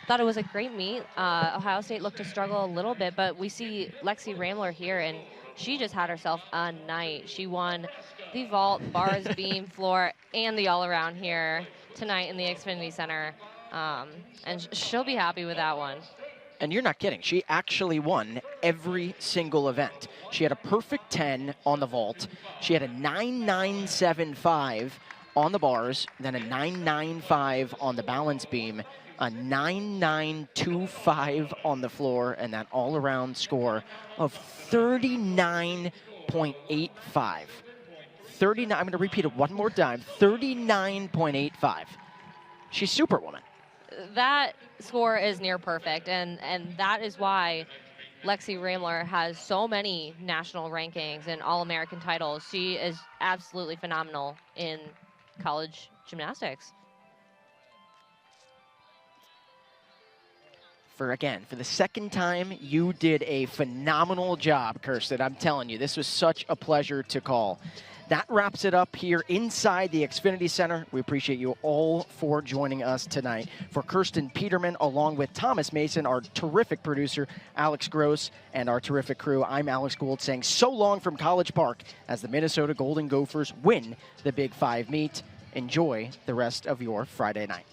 thought it was a great meet. Ohio State looked to struggle a little bit, but we see Lexi Ramler here, and she just had herself a night. She won the vault, bars, beam, floor, and the all-around here tonight in the Xfinity Center, and she'll be happy with that one. And you're not kidding. She actually won every single event. She had a perfect 10 on the vault. She had a 9.975 on the bars, then a 9.95 on the balance beam, a 9.925 on the floor, and that all-around score of 39.85. 39. I'm going to repeat it one more time. 39.85. She's Superwoman. That score is near perfect, and that is why Lexi Ramler has so many national rankings and All-American titles. She is absolutely phenomenal in college gymnastics. For the second time, you did a phenomenal job, Kirsten. I'm telling you, this was such a pleasure to call. That wraps it up here inside the Xfinity Center. We appreciate you all for joining us tonight. For Kirsten Peterman, along with Thomas Mason, our terrific producer, Alex Gross, and our terrific crew, I'm Alex Gould saying so long from College Park as the Minnesota Golden Gophers win the Big Five meet. Enjoy the rest of your Friday night.